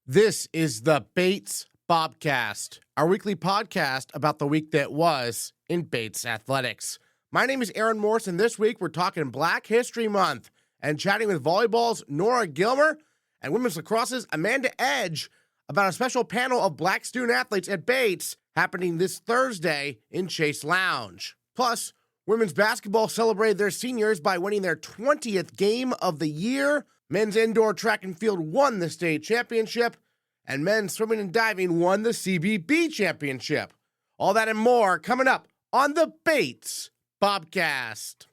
This is the Bates Bobcast, our weekly podcast about the week that was in Bates athletics. My name is Aaron Morse, and this week we're talking Black History Month and chatting with volleyball's Nora Gilmer and women's lacrosse's Amanda Edge about a special panel of Black student athletes at Bates happening this Thursday in Chase Lounge. Plus, women's basketball celebrated their seniors by winning their 20th game of the year. Men's indoor track and field won the state championship, and men's swimming and diving won the CBB Championship. All that and more coming up on the Bates Bobcast.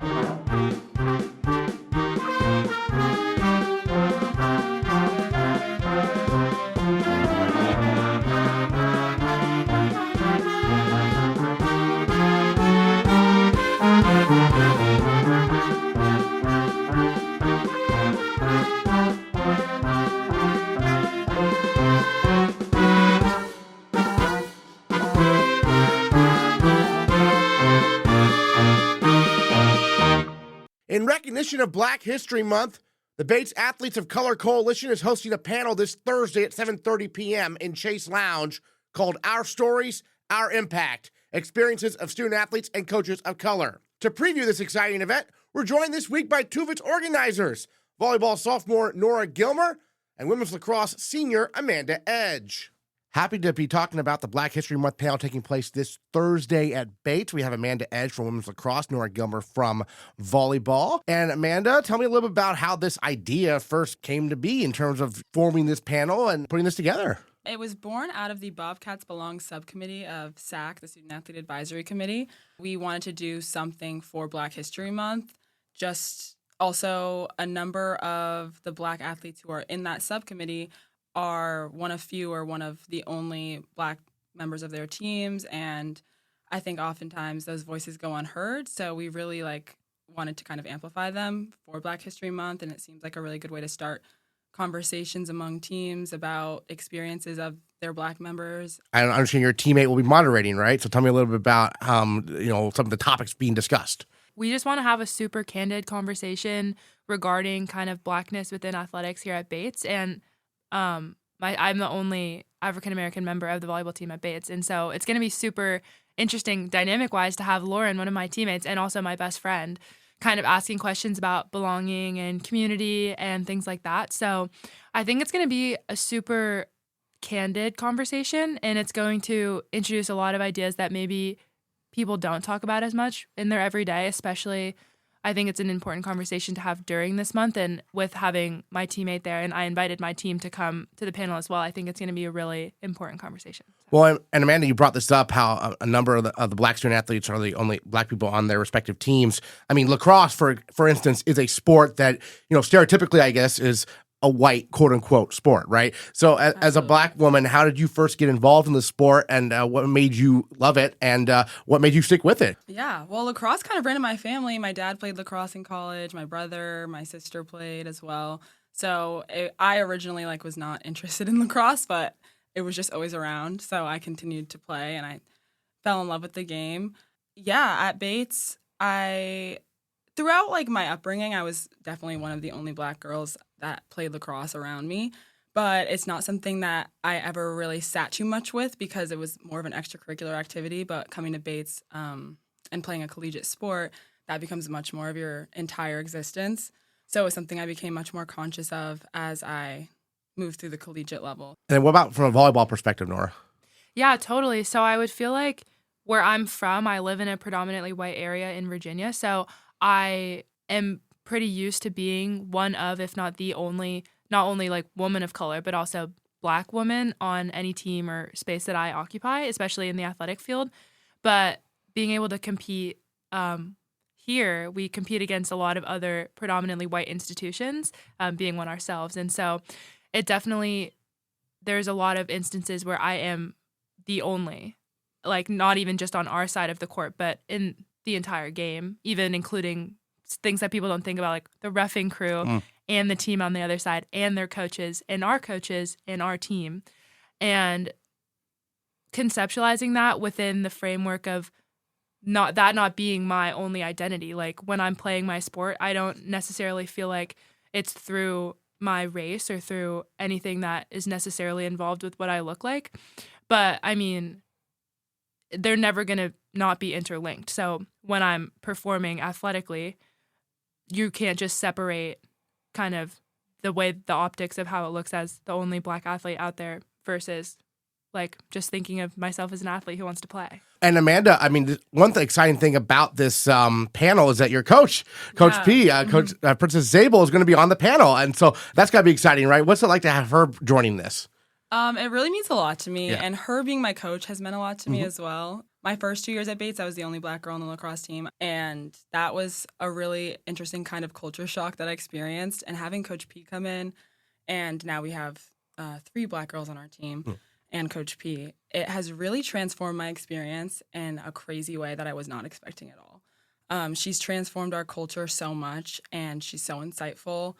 In recognition of Black History Month, the Bates Athletes of Color Coalition is hosting a panel this Thursday at 7:30 p.m. in Chase Lounge called Our Stories, Our Impact, Experiences of Student Athletes and Coaches of Color. To preview this exciting event, we're joined this week by two of its organizers, volleyball sophomore Nora Gilmer and women's lacrosse senior Amanda Edge. Happy to be talking about the Black History Month panel taking place this Thursday at Bates. We have Amanda Edge from women's lacrosse, Nora Gilmer from volleyball. And Amanda, tell me a little bit about how this idea first came to be in terms of forming this panel and putting this together. It was born out of the Bobcats Belong subcommittee of SAC, the Student Athlete Advisory Committee. We wanted to do something for Black History Month. Just also a number of the Black athletes who are in that subcommittee are one of the only Black members of their teams, and I think oftentimes those voices go unheard, so we really wanted to kind of amplify them for Black History Month, and it seems like a really good way to start conversations among teams about experiences of their Black members. I understand your teammate will be moderating, right? So tell me a little bit about some of the topics being discussed. We just want to have a super candid conversation regarding kind of Blackness within athletics here at Bates, and I'm the only African-American member of the volleyball team at Bates, and so it's going to be super interesting dynamic-wise to have Lauren, one of my teammates, and also my best friend, kind of asking questions about belonging and community and things like that. So I think it's going to be a super candid conversation, and it's going to introduce a lot of ideas that maybe people don't talk about as much in their everyday, especially I think it's an important conversation to have during this month, and with having my teammate there, and I invited my team to come to the panel as well, I think it's going to be a really important conversation. So. Well, and Amanda, you brought this up, how a number of the Black student athletes are the only Black people on their respective teams. I mean, lacrosse, for instance, is a sport that, stereotypically, I guess, is a white, quote-unquote, sport, right? So as a Black woman, how did you first get involved in the sport, and what made you love it, and what made you stick with it? Yeah, well, lacrosse kind of ran in my family. My dad played lacrosse in college. My brother, my sister played as well. So I originally was not interested in lacrosse, but it was just always around. So I continued to play, and I fell in love with the game. Yeah, at Bates, throughout my upbringing, I was definitely one of the only Black girls that played lacrosse around me, but it's not something that I ever really sat too much with because it was more of an extracurricular activity. But coming to Bates and playing a collegiate sport, that becomes much more of your entire existence. So it was something I became much more conscious of as I moved through the collegiate level. And what about from a volleyball perspective, Nora? Yeah, totally. So I would feel like where I'm from, I live in a predominantly white area in Virginia, so I am pretty used to being one of, if not the only, not only woman of color, but also Black woman on any team or space that I occupy, especially in the athletic field. But being able to compete here, we compete against a lot of other predominantly white institutions, being one ourselves. And so it definitely, there's a lot of instances where I am the only, not even just on our side of the court, but in the entire game, even including things that people don't think about, the reffing crew and the team on the other side and their coaches and our team. And conceptualizing that within the framework of not being my only identity. When I'm playing my sport, I don't necessarily feel like it's through my race or through anything that is necessarily involved with what I look like. But I mean, they're never going to not be interlinked. So when I'm performing athletically, you can't just separate kind of the way the optics of how it looks as the only Black athlete out there versus like just thinking of myself as an athlete who wants to play. And Amanda, I mean, one exciting thing about this panel is that your coach, Coach P, Coach Princess Zabel, is going to be on the panel. And so that's got to be exciting, right? What's it like to have her joining this? It really means a lot to me, Yeah. and her being my coach has meant a lot to me as well. My first 2 years at Bates, I was the only Black girl on the lacrosse team, and that was a really interesting kind of culture shock that I experienced. And having Coach P come in, and now we have 3 Black girls on our team, and Coach P, it has really transformed my experience in a crazy way that I was not expecting at all. She's transformed our culture so much, and she's so insightful.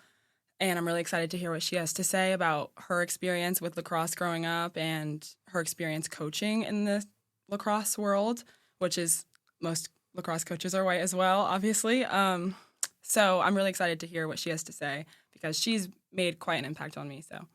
And I'm really excited to hear what she has to say about her experience with lacrosse growing up and her experience coaching in the lacrosse world, which is most lacrosse coaches are white as well, obviously. So I'm really excited to hear what she has to say because she's made quite an impact on me. So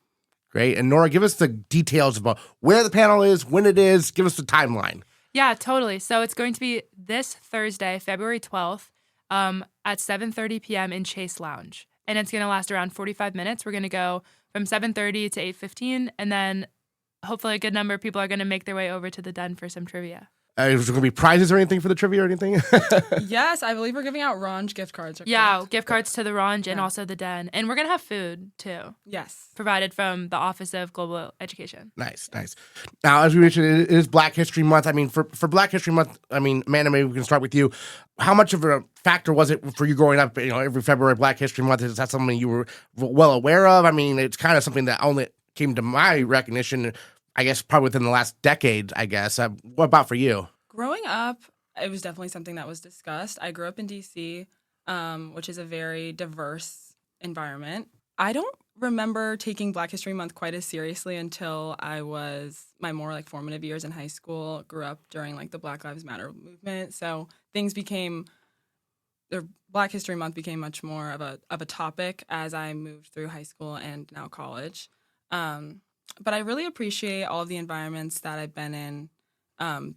Great. And Nora, give us the details about where the panel is, when it is. Give us the timeline. Yeah, totally. So it's going to be this Thursday, February 12th at 7:30 p.m. in Chase Lounge. And it's going to last around 45 minutes. We're going to go from 7:30 to 8:15, and then hopefully a good number of people are going to make their way over to the den for some trivia. Is there going to be prizes or anything for the trivia or anything? yes, I believe we're giving out Range gift cards. Yeah, correct? gift cards to the Range and also the den. And we're going to have food, too. Yes. Provided from the Office of Global Education. Nice. Now, as we mentioned, it is Black History Month. I mean, for Black History Month, I mean, Amanda, maybe we can start with you. How much of a factor was it for you growing up, every February Black History Month? Is that something you were well aware of? I mean, it's kind of something that only came to my recognition, I guess, probably within the last decade, I guess. What about for you? Growing up, it was definitely something that was discussed. I grew up in D.C., which is a very diverse environment. I don't remember taking Black History Month quite as seriously until I was my more like formative years in high school. Grew up during like the Black Lives Matter movement, so Black History Month became much more of a topic as I moved through high school and now college. But I really appreciate all of the environments that I've been in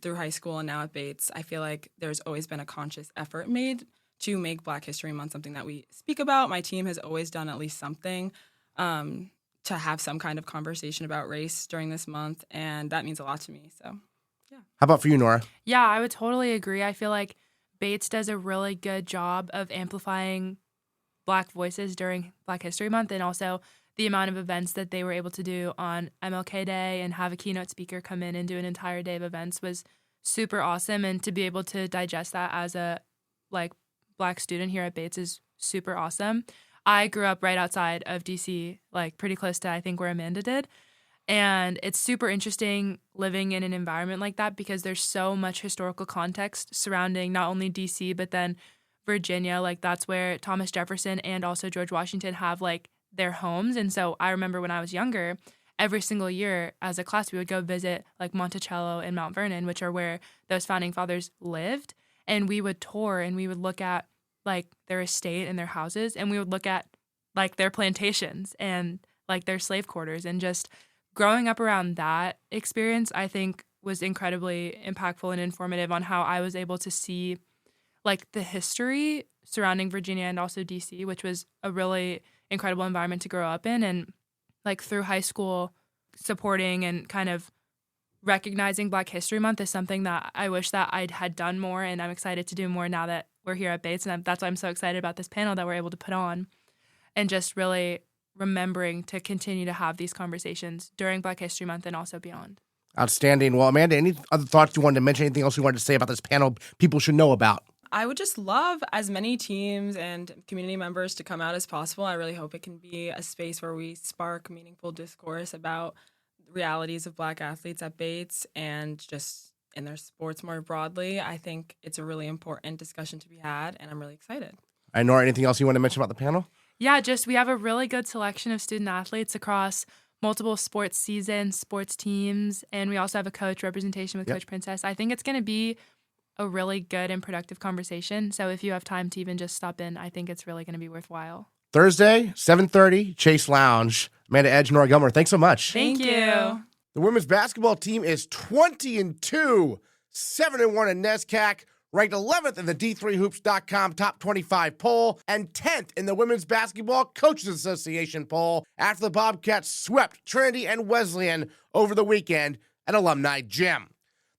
through high school and now at Bates. I feel like there's always been a conscious effort made to make Black History Month something that we speak about. My team has always done at least something to have some kind of conversation about race during this month, and that means a lot to me. So, yeah. How about for you, Nora? Yeah, I would totally agree. I feel like Bates does a really good job of amplifying Black voices during Black History Month, and also the amount of events that they were able to do on MLK Day and have a keynote speaker come in and do an entire day of events was super awesome. And to be able to digest that as a Black student here at Bates is super awesome. I grew up right outside of DC, pretty close to I think where Amanda did. And it's super interesting living in an environment like that because there's so much historical context surrounding not only DC, but then Virginia. That's where Thomas Jefferson and also George Washington have their homes. And so I remember when I was younger, every single year as a class, we would go visit Monticello and Mount Vernon, which are where those founding fathers lived. And we would tour and we would look at their estate and their houses. And we would look at their plantations and their slave quarters. And just growing up around that experience, I think was incredibly impactful and informative on how I was able to see the history surrounding Virginia and also DC, which was a really incredible environment to grow up in. And through high school, supporting and kind of recognizing Black History Month is something that I wish that I had done more, and I'm excited to do more now that we're here at Bates. And that's why I'm so excited about this panel that we're able to put on, and just really remembering to continue to have these conversations during Black History Month and also beyond. Outstanding. Well, Amanda, any other thoughts you wanted to mention? Anything else you wanted to say about this panel people should know about? I would just love as many teams and community members to come out as possible. I really hope it can be a space where we spark meaningful discourse about realities of Black athletes at Bates and just in their sports more broadly. I think it's a really important discussion to be had, and I'm really excited. All right, Nora, anything else you want to mention about the panel? Yeah, we have a really good selection of student athletes across multiple sports seasons, sports teams, and we also have a coach representation with Coach Princess. I think it's going to be a really good and productive conversation. So if you have time to even just stop in, I think it's really going to be worthwhile. Thursday, 7:30, Chase Lounge. Amanda Edge, Nora Gilmer, thanks so much. Thank you. The women's basketball team is 20-2, 7-1 in NESCAC, ranked 11th in the D3Hoops.com top 25 poll, and 10th in the Women's Basketball Coaches Association poll after the Bobcats swept Trinity and Wesleyan over the weekend at Alumni Gym.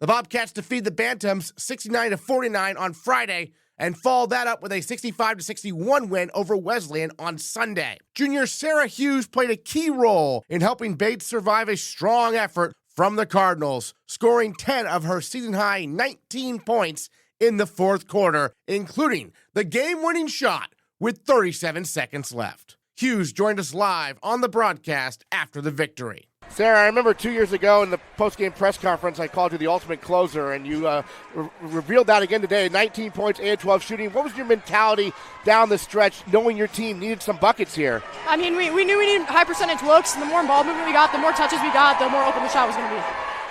The Bobcats defeated the Bantams 69-49 on Friday and followed that up with a 65-61 win over Wesleyan on Sunday. Junior Sarah Hughes played a key role in helping Bates survive a strong effort from the Cardinals, scoring 10 of her season-high 19 points in the fourth quarter, including the game-winning shot with 37 seconds left. Hughes joined us live on the broadcast after the victory. Sarah, I remember 2 years ago in the post-game press conference, I called you the ultimate closer, and you revealed that again today. 19 points, 8 of 12 shooting. What was your mentality down the stretch, knowing your team needed some buckets here? I mean, we knew we needed high percentage looks, and the more ball movement we got, the more touches we got, the more open the shot was going to be.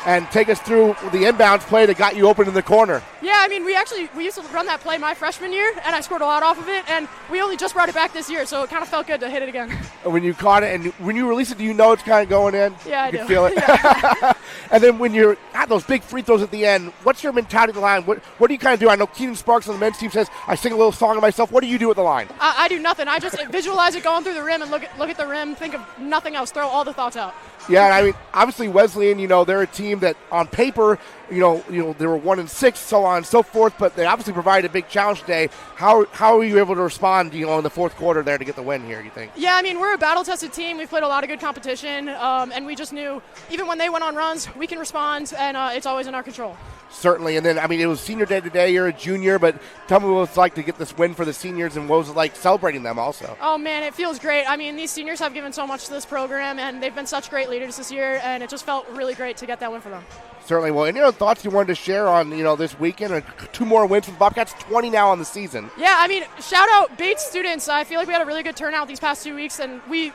And take us through the inbounds play that got you open in the corner. Yeah, I mean, we used to run that play my freshman year, and I scored a lot off of it, and we only just brought it back this year, so it kind of felt good to hit it again. When you caught it, and when you release it, do you know it's kind of going in? Yeah, you I do. Feel it. Yeah. And then when you're at those big free throws at the end, what's your mentality at the line? What do you kind of do? I know Keenan Sparks on the men's team says, I sing a little song to myself. What do you do at the line? I do nothing. I just visualize it going through the rim and look at the rim, think of nothing else, throw all the thoughts out. Yeah, and I mean, obviously Wesleyan, they're a team that on paper, they were 1-6, so on and so forth, but they obviously provided a big challenge today. How are you able to respond, in the fourth quarter there to get the win here, you think? Yeah, I mean, we're a battle-tested team. We've played a lot of good competition, and we just knew even when they went on runs, we can respond, and it's always in our control. Certainly, and then, I mean, it was senior day today. You're a junior, but tell me what it's like to get this win for the seniors, and what was it like celebrating them also? Oh, man, it feels great. I mean, these seniors have given so much to this program, and they've been such great leaders this year, and it just felt really great to get that win for them. Certainly. Well, any other thoughts you wanted to share on, this weekend? And 2 more wins for the Bobcats, 20 now on the season. Yeah, I mean, shout out Bates students. I feel like we had a really good turnout these past 2 weeks, and we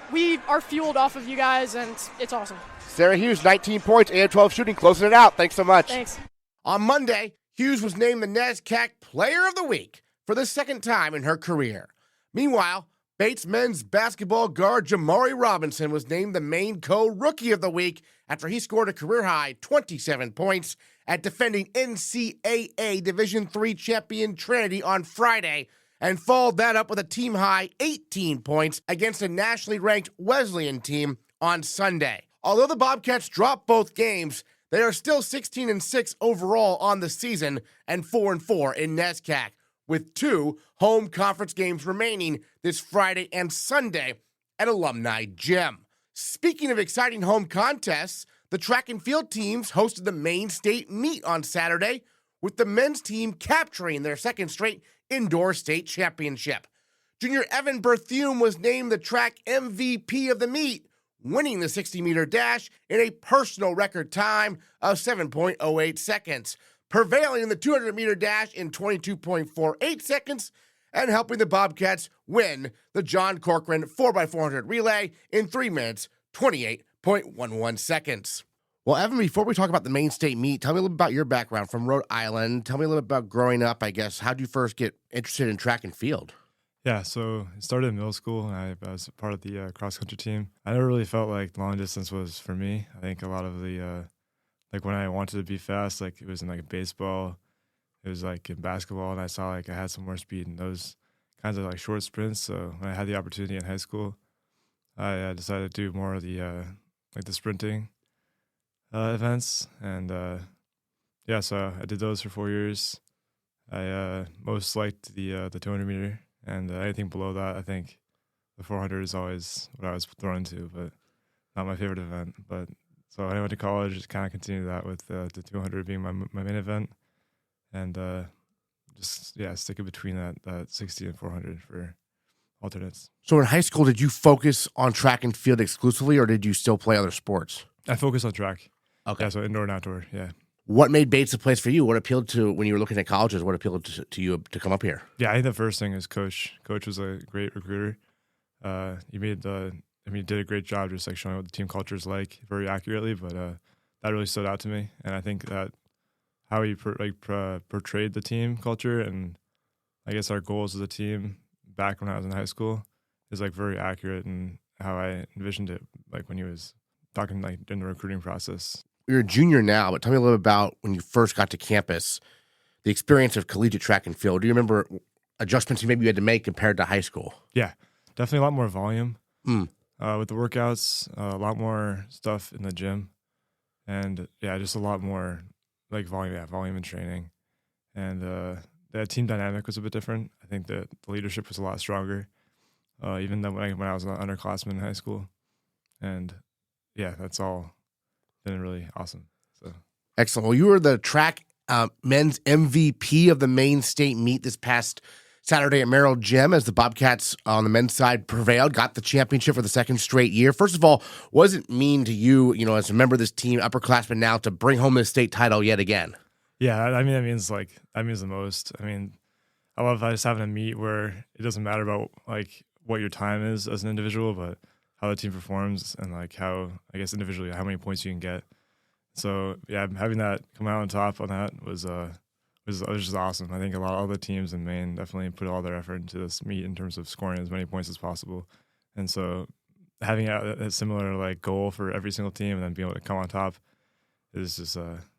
are fueled off of you guys, and it's awesome. Sarah Hughes, 19 points, 8 of 12 shooting, closing it out. Thanks so much. Thanks. On Monday, Hughes was named the NESCAC Player of the Week for the second time in her career. Meanwhile, Bates men's basketball guard Jamari Robinson was named the Maine Co-Rookie of the Week after he scored a career-high 27 points at defending NCAA Division III champion Trinity on Friday and followed that up with a team-high 18 points against a nationally ranked Wesleyan team on Sunday. Although the Bobcats dropped both games, they are still 16-6 overall on the season and 4-4 in NESCAC, with 2 home conference games remaining this Friday and Sunday at Alumni Gym. Speaking of exciting home contests, the track and field teams hosted the Maine State Meet on Saturday, with the men's team capturing their second straight indoor state championship. Junior Evan Berthiaume was named the track MVP of the meet, winning the 60-meter dash in a personal record time of 7.08 seconds, prevailing in the 200-meter dash in 22.48 seconds, and helping the Bobcats win the John Corcoran 4x400 relay in 3 minutes, 28.11 seconds. Well, Evan, before we talk about the Maine State meet, tell me a little bit about your background from Rhode Island. Tell me a little bit about growing up, I guess. How did you first get interested in track and field? Yeah, so it started in middle school, and I was part of the cross-country team. I never really felt like long distance was for me. I think a lot of the, like when I wanted to be fast, like it was in like baseball, it was like in basketball, and I saw like I had some more speed in those kinds of like short sprints. So when I had the opportunity in high school, I decided to do more of the like the sprinting events, and yeah, so I did those for 4 years. I most liked the 200 meter. And anything below that, I think the 400 is always what I was thrown into, but not my favorite event. But so I went to college, just kind of continued that with the 200 being my main event, and just stick it between that 60 and 400 for alternates. So in high school, did you focus on track and field exclusively, or did you still play other sports? I focused on track. Okay. Yeah, so indoor and outdoor. Yeah. What made Bates a place for you? What appealed to, when you were looking at colleges, what appealed to you to come up here? Yeah, I think the first thing is coach. Coach was a great recruiter. He did a great job just like showing what the team culture is like very accurately, but that really stood out to me. And I think that how he portrayed the team culture and I guess our goals as a team back when I was in high school is like very accurate in how I envisioned it, like when he was talking like in the recruiting process. You're a junior now, but tell me a little bit about when you first got to campus, the experience of collegiate track and field. Do you remember adjustments you had to make compared to high school? Yeah, definitely a lot more volume with the workouts, a lot more stuff in the gym, and just a lot more like volume. Yeah, volume and training, and the team dynamic was a bit different. I think that the leadership was a lot stronger, even than when I was an underclassman in high school, and that's all been really awesome. So excellent. Well, you were the track men's MVP of the Maine State meet this past Saturday at Merrill Gym as the Bobcats on the men's side prevailed, got the championship for the second straight year. First of all, what does it mean to you, as a member of this team, upperclassman now, to bring home this state title yet again? Yeah, I mean, that means the most. I mean, I love just having a meet where it doesn't matter about like what your time is as an individual, but how the team performs and like how, I guess, individually, how many points you can get. So yeah, having that come out on top on that was just awesome. I think a lot of other teams in Maine definitely put all their effort into this meet in terms of scoring as many points as possible. And so having a similar like goal for every single team and then being able to come on top is just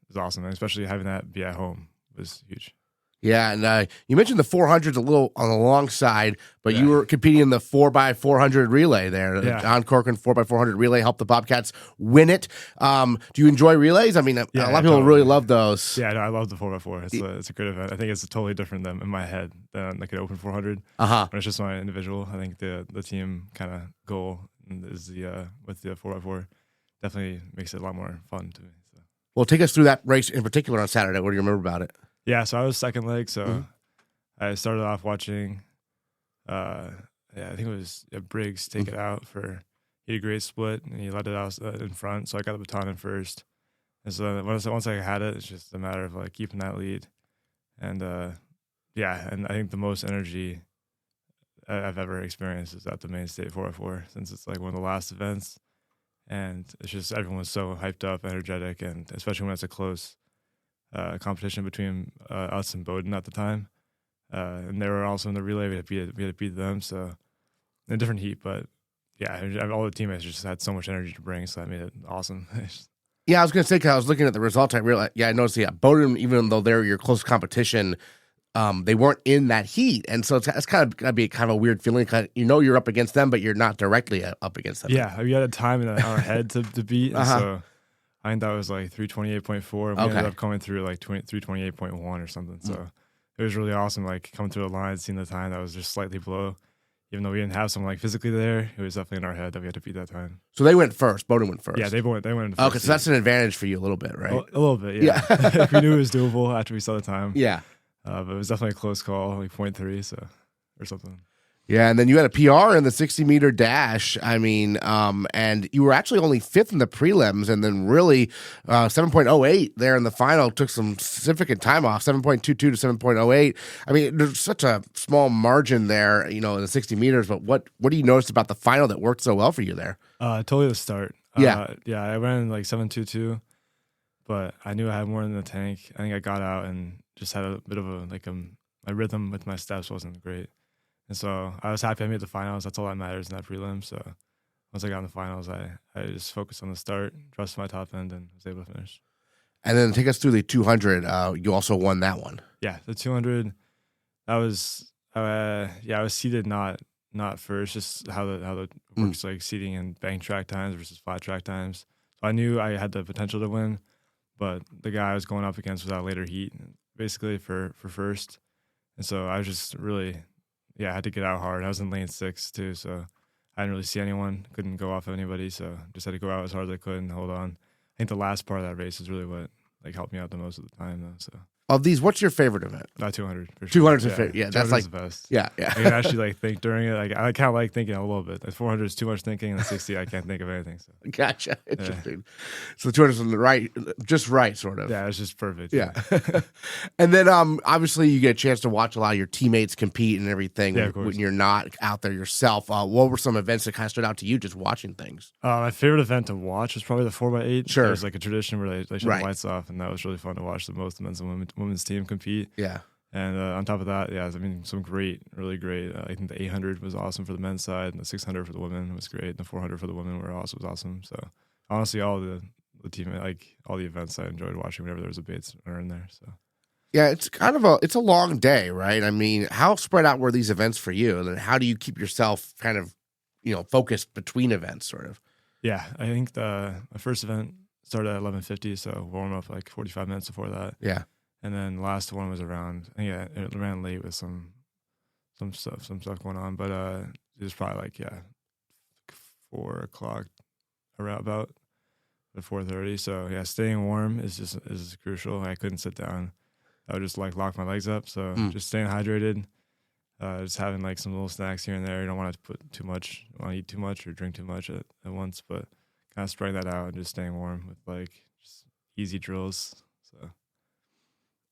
is awesome. And especially having that be at home was huge. Yeah, and you mentioned the 400s a little on the long side, but you were competing in the 4x400 relay there. The John Corcoran 4x400 relay helped the Bobcats win it. Do you enjoy relays? I mean, a lot of people really love those. Yeah, no, I love the 4x4. It's a good event. I think it's totally different than in my head than like an open 400. When it's just my individual. I think the team kind of goal is with the 4x4 definitely makes it a lot more fun to me. So. Well, take us through that race in particular on Saturday. What do you remember about it? Yeah, so I was second leg, so I started off watching, I think it was Briggs take it out he had a great split, and he let it out in front, so I got the baton in first. And so once I had it, it's just a matter of like keeping that lead. And and I think the most energy I've ever experienced is at the Maine State 4x4, since it's like one of the last events, and it's just everyone's so hyped up, energetic, and especially when it's a close competition between us and Bowdoin at the time, and they were also in the relay. We had to beat them, so in a different heat. But all the teammates just had so much energy to bring, so that made it awesome. Yeah, I was going to say, because I was looking at the results, I realized, I noticed, Bowdoin, even though they're your close competition, they weren't in that heat, and so it's kind of got to be kind of a weird feeling. You're up against them, but you're not directly up against them. Yeah, we had a time in our head to beat, and so. I think that was like 328.4. We ended up coming through like 328.1 or something. So it was really awesome, like coming through the line, seeing the time that was just slightly below. Even though we didn't have someone like phically there, it was definitely in our head that we had to beat that time. So they went first. Bowdoin went first. Yeah, they went first. Okay, so that's an advantage for you a little bit, right? A little bit, yeah. We knew it was doable after we saw the time. Yeah. But it was definitely a close call, like 0.3 or something. Yeah, and then you had a PR in the 60-meter dash. I mean, and you were actually only fifth in the prelims, and then really 7.08 there in the final. Took some significant time off, 7.22 to 7.08. I mean, there's such a small margin there, in the 60 meters. But what do you notice about the final that worked so well for you there? Totally the start. I ran in like 7.22, but I knew I had more in the tank. I think I got out and just had a bit of my rhythm with my steps wasn't great. And so I was happy I made the finals. That's all that matters in that prelim. So once I got in the finals, I just focused on the start, trusted my top end, and was able to finish. And then take us through the 200. You also won that one. Yeah, the 200. That was I was seated not first, just how the works like seating and bank track times versus flat track times. So I knew I had the potential to win, but the guy I was going up against was at a later heat, basically for first. And so I was just really. Yeah, I had to get out hard. I was in lane 6 too, so I didn't really see anyone. Couldn't go off of anybody, so just had to go out as hard as I could and hold on. I think the last part of that race is really what helped me out the most of the time, though. So of these, what's your favorite event? 200 for sure. 200 is your favorite. Yeah, that's like the best. Yeah. I can actually think during it. I kind of like thinking a little bit. The 400 is too much thinking, and the 60 I can't think of anything. So. Gotcha. Interesting. So the 200 is on the right, just right, sort of. Yeah, it's just perfect. Yeah. And then obviously you get a chance to watch a lot of your teammates compete and everything when you're not out there yourself. What were some events that kind of stood out to you just watching things? My favorite event to watch was probably the 4x8. Sure. There's like a tradition where they shut the lights off, and that was really fun to watch the most men's and women's team compete. Yeah. And on top of that, yeah, I mean, really great. I think the 800 was awesome for the men's side, and the 600 for the women was great, and the 400 for the women was awesome. So honestly, all the team, like all the events, I enjoyed watching whenever there was a Bates runner in there. So Yeah, it's kind of a long day, right? I mean, how spread out were these events for you, and then how do you keep yourself kind of, focused between events, sort of? yeah, I think my first event started at 11:50, so warm up like 45 minutes before that. Yeah. And then the last one was around, it ran late with some stuff going on, but it was probably like 4 o'clock around about at 4:30. So yeah, staying warm is crucial. I couldn't sit down. I would just like lock my legs up. So just staying hydrated, just having like some little snacks here and there. You don't want to put too much, you don't want to eat too much or drink too much at once, but kind of spreading that out and just staying warm with like just easy drills. So.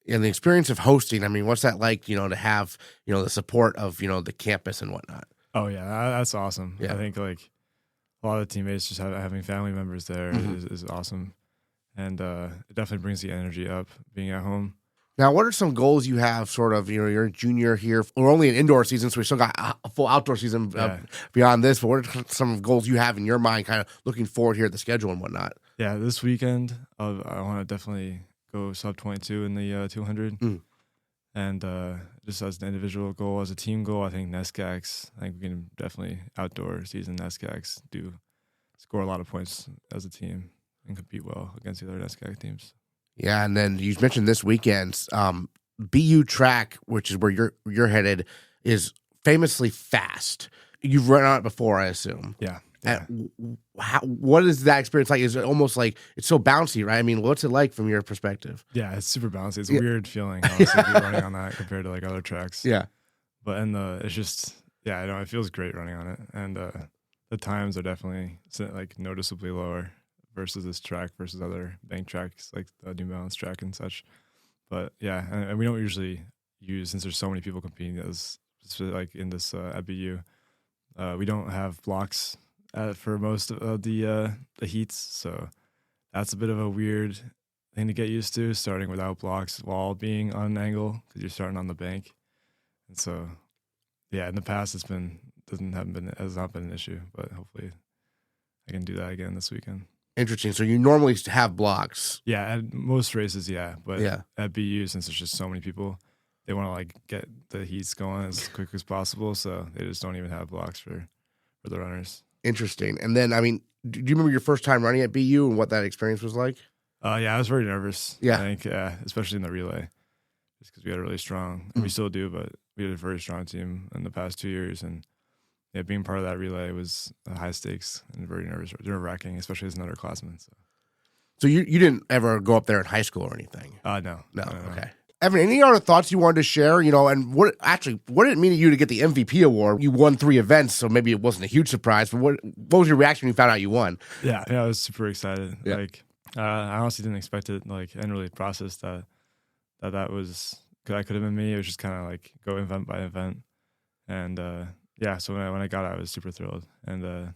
And the experience of hosting, I mean, what's that like, to have, the support of, the campus and whatnot? Oh, yeah, that's awesome. Yeah. I think, like, a lot of the teammates just having family members there is awesome. And it definitely brings the energy up being at home. Now, what are some goals you have sort of, you're a junior here. We're only an indoor season, so we still got a full outdoor season beyond this. But what are some goals you have in your mind kind of looking forward here at the schedule and whatnot? Yeah, this weekend, I want to definitely go sub 22 in the 200. And just as an individual goal, as a team goal, I think NESCACs, I think we can definitely outdoor season NESCACs do score a lot of points as a team and compete well against the other NESCAC teams. Yeah, and then you mentioned this weekend, BU track, which is where you're headed, is famously fast. You've run on it before, I assume. Yeah. What is that experience like? Is it almost like it's so bouncy, right? I mean, what's it like from your perspective? Yeah, it's super bouncy. It's a weird feeling, honestly, running on that compared to like other tracks. Yeah. But it's just, it feels great running on it. And the times are definitely like noticeably lower versus this track versus other bank tracks like the New Balance track and such. But yeah, and we don't usually use, since there's so many people competing like in this at BU, we don't have blocks for most of the heats, so that's a bit of a weird thing to get used to, starting without blocks while being on an angle because you're starting on the bank. And so, yeah, in the past has not been an issue, but hopefully I can do that again this weekend. Interesting. So you normally have blocks. Yeah, at most races, but Yeah. at BU, since there's just so many people, they want to like get the heats going as quick as possible, so they just don't even have blocks for the runners. Interesting. And then, I mean, do you remember your first time running at BU and what that experience was like? Yeah, I was very nervous. Yeah. I think, especially in the relay, just because we had a really strong, and we still do, but we had a very strong team in the past 2 years, and being part of that relay was high stakes and very nerve-wracking, especially as an underclassman. So you didn't ever go up there in high school or anything? No. Okay. Evan, any other thoughts you wanted to share? And what did it mean to you to get the MVP award? You won 3 events, so maybe it wasn't a huge surprise, but what was your reaction when you found out you won? Yeah, I was super excited. Yeah. Like, I honestly didn't expect it, like, and really process that was, that could have been me. It was just kind of like go event by event. And, so when I got it, I was super thrilled. And, there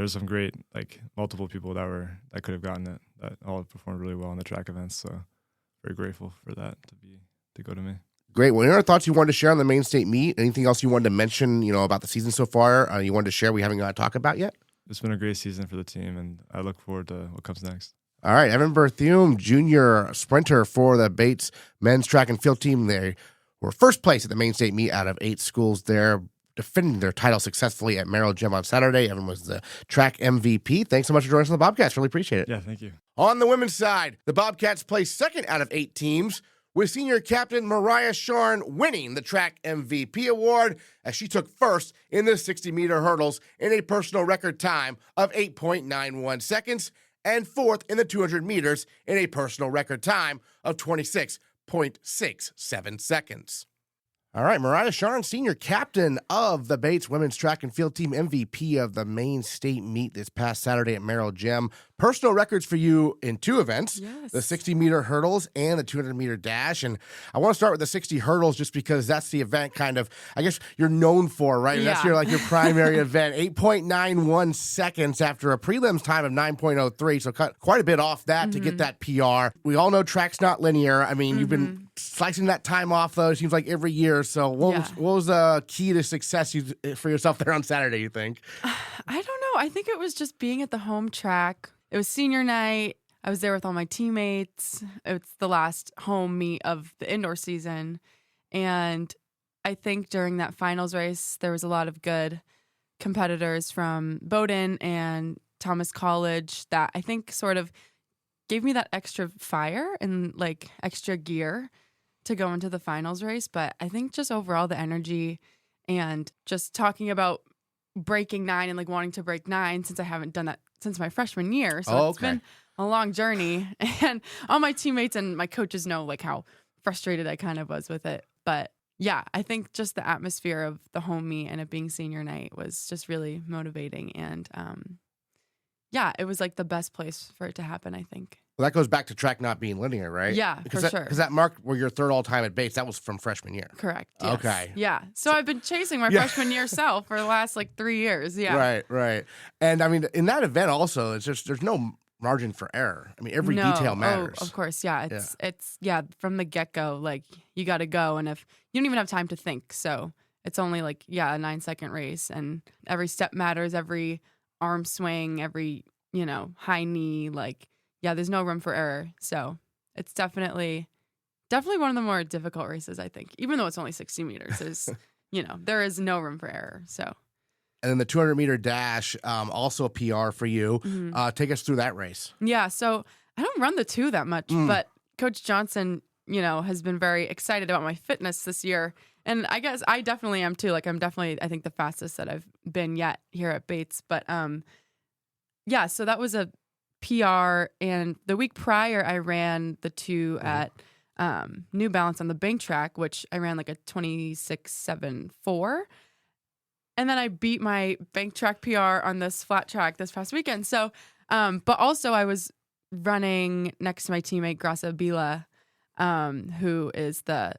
was some great, like, multiple people that could have gotten it, that all performed really well in the track events, so very grateful for that to go to me. Great. Well, any other thoughts you wanted to share on the Maine State meet? Anything else you wanted to mention, about the season so far? You wanted to share we haven't got to talk about yet? It's been a great season for the team, and I look forward to what comes next. All right, Evan Berthiaume, junior sprinter for the Bates men's track and field team. They were first place at the Maine State meet out of 8 schools there, defending their title successfully at Merrill Gym on Saturday. Evan was the track MVP. Thanks so much for joining us on the Bobcast. Really appreciate it. Yeah, thank you. On the women's side, the Bobcats placed second out of 8 teams, with senior captain Moriah Scharn winning the track MVP award as she took first in the 60-meter hurdles in a personal record time of 8.91 seconds and fourth in the 200 meters in a personal record time of 26.67 seconds. All right, Moriah Scharn, senior captain of the Bates women's track and field team, MVP of the Maine State meet this past Saturday at Merrill Gym. personal records for you in 2 events, Yes. the 60-meter hurdles and the 200-meter dash. And I want to start with the 60 hurdles just because that's the event kind of, I guess, you're known for, right? That's Yeah. your primary event. 8.91 seconds after a prelims time of 9.03, so cut quite a bit off that to get that PR. We all know track's not linear. I mean, you've been slicing that time off, though, it seems like every year. So what was the key to success for yourself there on Saturday, you think? I don't know. I think it was just being at the home track. It was senior night. I was there with all my teammates. It's the last home meet of the indoor season. And I think during that finals race, there was a lot of good competitors from Bowdoin and Thomas College that I think sort of gave me that extra fire and like extra gear to go into the finals race. But I think just overall the energy and just talking about breaking 9 and like wanting to break 9 since I haven't done that since my freshman year. So it's been a long journey. And all my teammates and my coaches know like how frustrated I kind of was with it. But yeah, I think just the atmosphere of the home meet and it being senior night was just really motivating. And yeah, it was like the best place for it to happen, I think. Well, that goes back to track not being linear, right? Yeah, because for sure. Because that mark where you're third all-time at Bates, that was from freshman year. Correct. Yes. Okay. Yeah. So I've been chasing my freshman year self for the last like 3 years. Yeah. Right. And I mean, in that event also, it's just there's no margin for error. I mean, every detail matters. Oh, of course. Yeah. It's from the get-go, like you got to go. And if you don't even have time to think. So it's only like, a 9-second race and every step matters, every arm swing, every, high knee, like, there's no room for error. So it's definitely one of the more difficult races, I think, even though it's only 60 meters is, there is no room for error. So. And then the 200-meter dash, also a PR for you. Take us through that race. Yeah. So I don't run the 2 that much, but Coach Johnson, has been very excited about my fitness this year. And I guess I definitely am too. Like I'm definitely, I think the fastest that I've been yet here at Bates. But so that was a PR, and the week prior I ran the 2 at New Balance on the bank track, which I ran like a 26.74, and then I beat my bank track PR on this flat track this past weekend. So, but also I was running next to my teammate Grasa Bila, who is the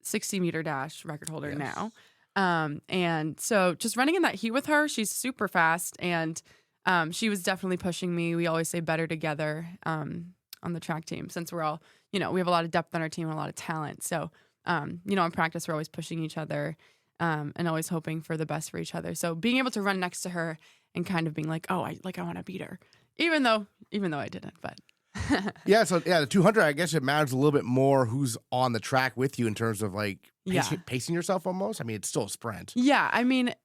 60-meter dash record holder now, and so just running in that heat with her, she's super fast and. She was definitely pushing me. We always say better together on the track team since we're all, we have a lot of depth on our team and a lot of talent. So, in practice, we're always pushing each other and always hoping for the best for each other. So being able to run next to her and kind of being like, oh, I want to beat her, even though I didn't, but. The 200, I guess it matters a little bit more who's on the track with you in terms of like pacing yourself almost. I mean, it's still a sprint. Yeah, I mean,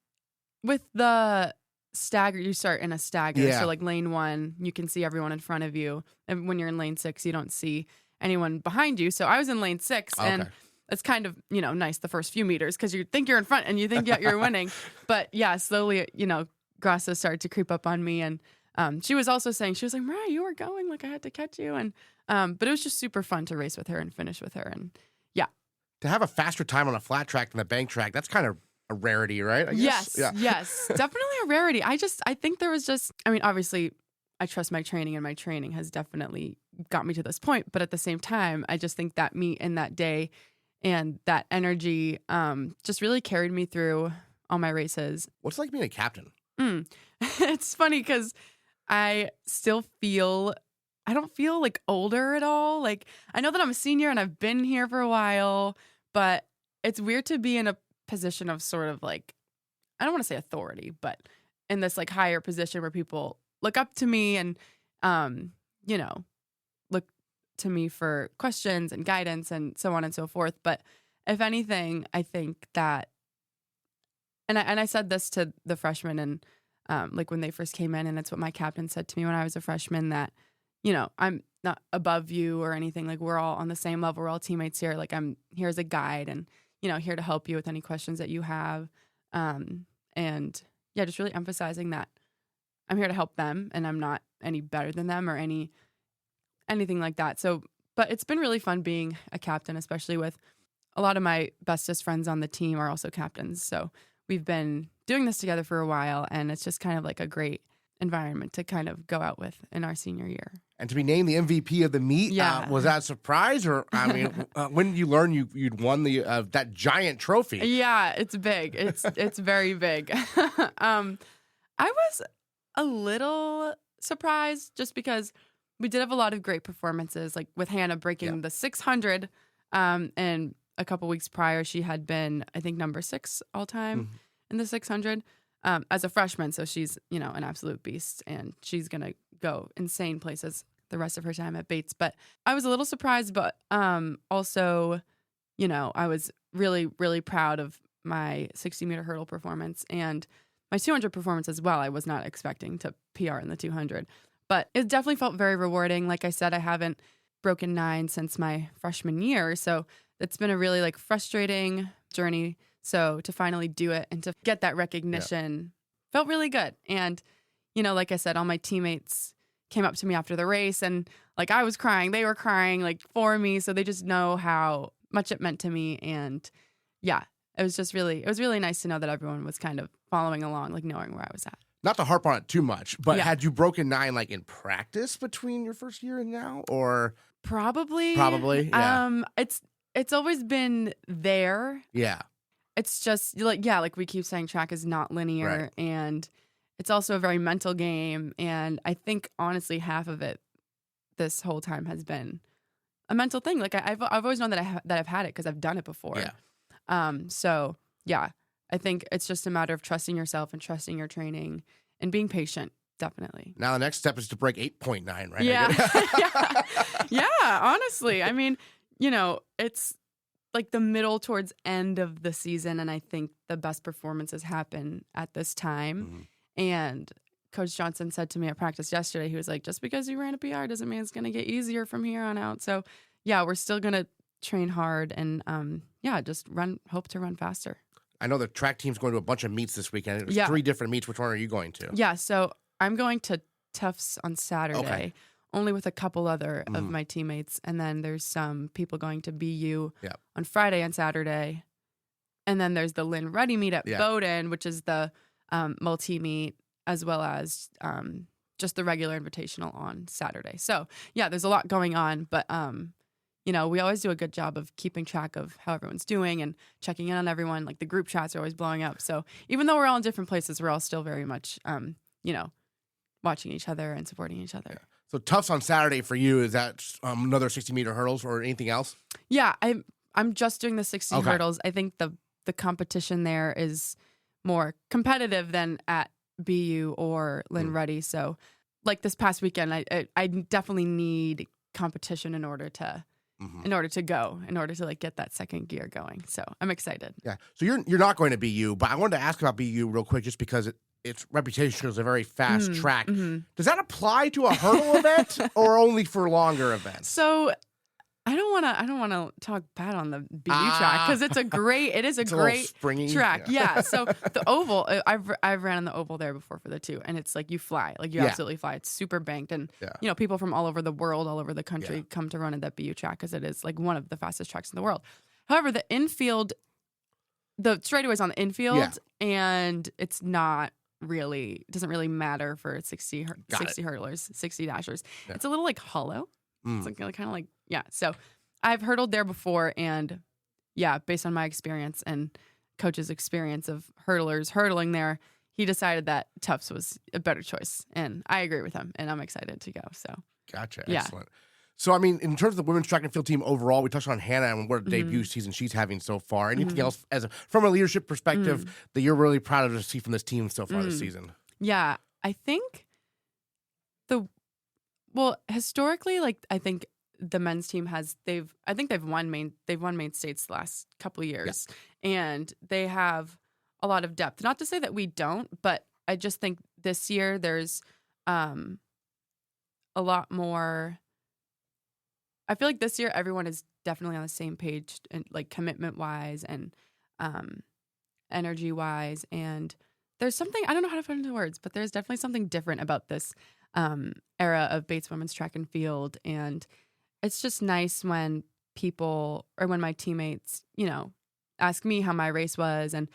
with the stagger, you start in a stagger. So like lane 1, you can see everyone in front of you. And when you're in lane 6, you don't see anyone behind you. So I was in lane 6 and it's kind of, nice the first few meters because you think you're in front and you think you're winning. But slowly, Grasa started to creep up on me. And she was also saying, she was like, Moriah, you were going, like I had to catch you. And but it was just super fun to race with her and finish with her. And to have a faster time on a flat track than a bank track, that's kind of a rarity, right? I guess. Yes, definitely a rarity. I think there was just, I mean, obviously I trust my training and my training has definitely got me to this point. But at the same time, I just think that meet and that day and that energy just really carried me through all my races. What's it like being a captain? It's funny because I don't feel like older at all. Like I know that I'm a senior and I've been here for a while, but it's weird to be in a position of sort of like, I don't want to say authority, but in this like higher position where people look up to me and, look to me for questions and guidance and so on and so forth. But if anything, I think that, and I said this to the freshmen and like when they first came in, and it's what my captain said to me when I was a freshman, that, I'm not above you or anything. Like we're all on the same level. We're all teammates here. Like I'm here as a guide and, here to help you with any questions that you have. Just really emphasizing that I'm here to help them and I'm not any better than them or anything like that. So, but it's been really fun being a captain, especially with a lot of my bestest friends on the team are also captains. So we've been doing this together for a while and it's just kind of like a great environment to kind of go out with in our senior year. And to be named the MVP of the meet, was that a surprise? Or, I mean, when did you learn you'd won that giant trophy? Yeah, it's big. It's very big. I was a little surprised just because we did have a lot of great performances, like with Hannah breaking the 600. And a couple weeks prior, she had been, I think, number 6 all time in the 600 as a freshman. So she's, an absolute beast, and she's going to go insane places the rest of her time at Bates. But I was a little surprised, but also, I was really, really proud of my 60-meter hurdle performance and my 200 performance as well. I was not expecting to PR in the 200, but it definitely felt very rewarding. Like I said, I haven't broken 9 since my freshman year, so it's been a really frustrating journey. So to finally do it and to get that recognition felt really good. And, like I said, all my teammates came up to me after the race, and I was crying, they were crying for me. So they just know how much it meant to me. And yeah, it was really nice to know that everyone was kind of following along, knowing where I was at. Not to harp on it too much, but had you broken 9 in practice between your first year and now, or probably? Yeah. It's always been there. Yeah. It's just we keep saying, track is not linear, and it's also a very mental game. And I think honestly, half of it this whole time has been a mental thing. I've always known that I've had it because I've done it before. Yeah. So yeah, I think it's just a matter of trusting yourself and trusting your training and being patient. Definitely. Now the next step is to break 8.9, right? Yeah. Yeah. Honestly, I mean, it's the middle towards end of the season, and I think the best performances happen at this time. And Coach Johnson said to me at practice yesterday, he was like, just because you ran a PR doesn't mean it's going to get easier from here on out. So yeah, we're still going to train hard and just hope to run faster. I know the track team's going to a bunch of meets this weekend. There's 3 different meets. Which one are you going to? Yeah, so I'm going to Tufts on Saturday, only with a couple other of my teammates. And then there's some people going to BU on Friday and Saturday. And then there's the Lynn Ruddy meet at Bowdoin, which is the multi-meet, as well as just the regular invitational on Saturday. So, yeah, there's a lot going on. But, we always do a good job of keeping track of how everyone's doing and checking in on everyone. The group chats are always blowing up. So even though we're all in different places, we're all still very much, watching each other and supporting each other. Yeah. So Tufts on Saturday for you, is that another 60-meter hurdles or anything else? Yeah, I'm just doing the 60 hurdles. I think the competition there is more competitive than at BU or Lynn Ruddy. So this past weekend, I definitely need competition in order to get that second gear going. So I'm excited. Yeah. So you're not going to BU, but I wanted to ask about BU real quick just because its reputation is a very fast track. Does that apply to a hurdle event or only for longer events? So I don't want to talk bad on the BU track because it is a great springy track. Yeah. So the oval, I've ran on the oval there before for the 2, and it's you fly, you absolutely fly. It's super banked, and people from all over the world, all over the country come to run at that BU track because it is one of the fastest tracks in the world. However, the infield, the straightaway's on the infield, and it's not really, doesn't really matter for 60 hurdlers, 60 dashers. Yeah. It's a little hollow. It's kind of so I've hurdled there before, and based on my experience and coach's experience of hurdlers hurdling there, he decided that Tufts was a better choice, and I agree with him, and I'm excited to go. So gotcha. Excellent. So, I mean, in terms of the women's track and field team overall, we touched on Hannah and what a debut season she's having so far. Anything else from a leadership perspective that you're really proud of to see from this team so far this season? Yeah, I think historically, I think the men's team they've won Maine States the last couple of years, and they have a lot of depth. Not to say that we don't, but I just think this year there's a lot more. I feel like this year everyone is definitely on the same page, and commitment wise and energy wise, and there's something, I don't know how to put it into words, but there's definitely something different about this era of Bates women's track and field. And it's just nice when people, or when my teammates, ask me how my race was and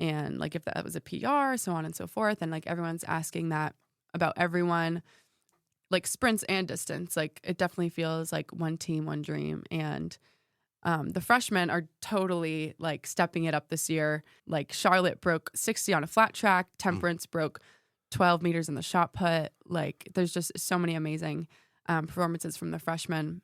if that was a PR, so on and so forth. And everyone's asking that about everyone, like sprints and distance. Like it definitely feels like one team, one dream. And the freshmen are totally like stepping it up this year. Like Charlotte broke 60 on a flat track. Temperance broke 12 meters in the shot put. Like there's just so many amazing performances from the freshmen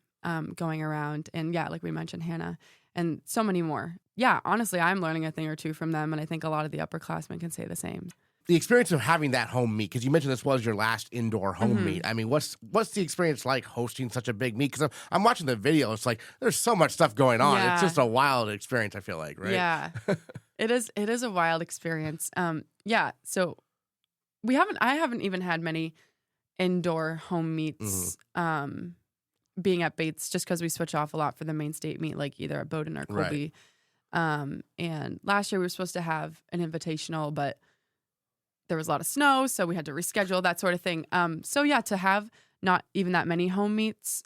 going around. And yeah, like we mentioned, Hannah, and so many more. Yeah, honestly, I'm learning a thing or two from them. And I think a lot of the upperclassmen can say the same. The experience of having that home meet, because you mentioned this was your last indoor home meet. I mean, what's the experience like hosting such a big meet? Because I'm watching the video. It's like there's so much stuff going on. Yeah. It's just a wild experience, I feel like, right? Yeah, it is a wild experience. Yeah, so I haven't even had many indoor home meets being at Bates, just because we switch off a lot for the main state meet, like either at Bowdoin or Colby. Right. And last year we were supposed to have an invitational, but there was a lot of snow, so we had to reschedule, that sort of thing. So yeah, to have not even that many home meets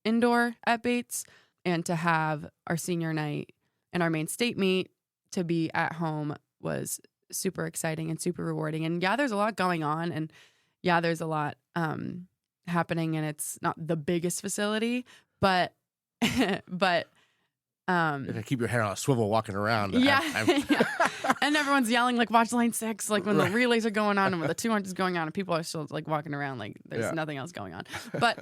indoor at Bates, and to have our senior night and our main state meet to be at home was super exciting and super rewarding. And yeah, there's a lot going on, and yeah, there's a lot happening, and it's not the biggest facility, but You gotta keep your head on a swivel walking around. Yeah. And everyone's yelling, like, watch lane 6, like when the relays are going on and when the 200 is going on, and people are still like walking around like there's nothing else going on. But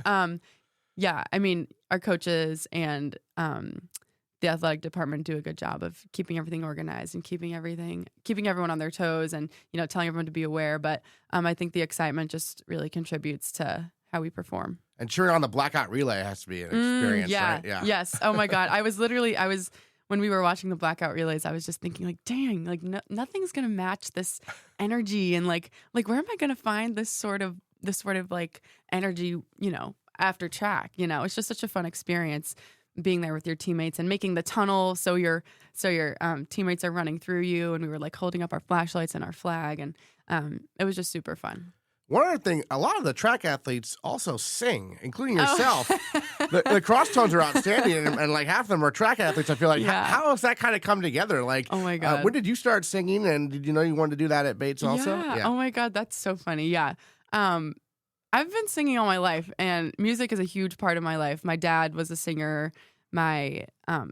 yeah, I mean, our coaches and the athletic department do a good job of keeping everything organized and keeping everyone on their toes, and, you know, telling everyone to be aware. But I think the excitement just really contributes to how we perform. And cheering on the blackout relay has to be an experience, right? Yeah. Yes. Oh my God. When we were watching the blackout relays, I was just thinking, like, dang, like nothing's gonna match this energy, and like where am I gonna find this sort of like energy, you know, after track? You know, it's just such a fun experience being there with your teammates and making the tunnel so your teammates are running through you, and we were like holding up our flashlights and our flag, and it was just super fun. One other thing, a lot of the track athletes also sing, including yourself. The cross tones are outstanding, and like half of them are track athletes. I feel like, how has that kind of come together? Like, oh my God, when did you start singing, and did you know you wanted to do that at Bates also? Yeah. Oh my God, that's so funny. Yeah. I've been singing all my life, and music is a huge part of my life. My dad was a singer. My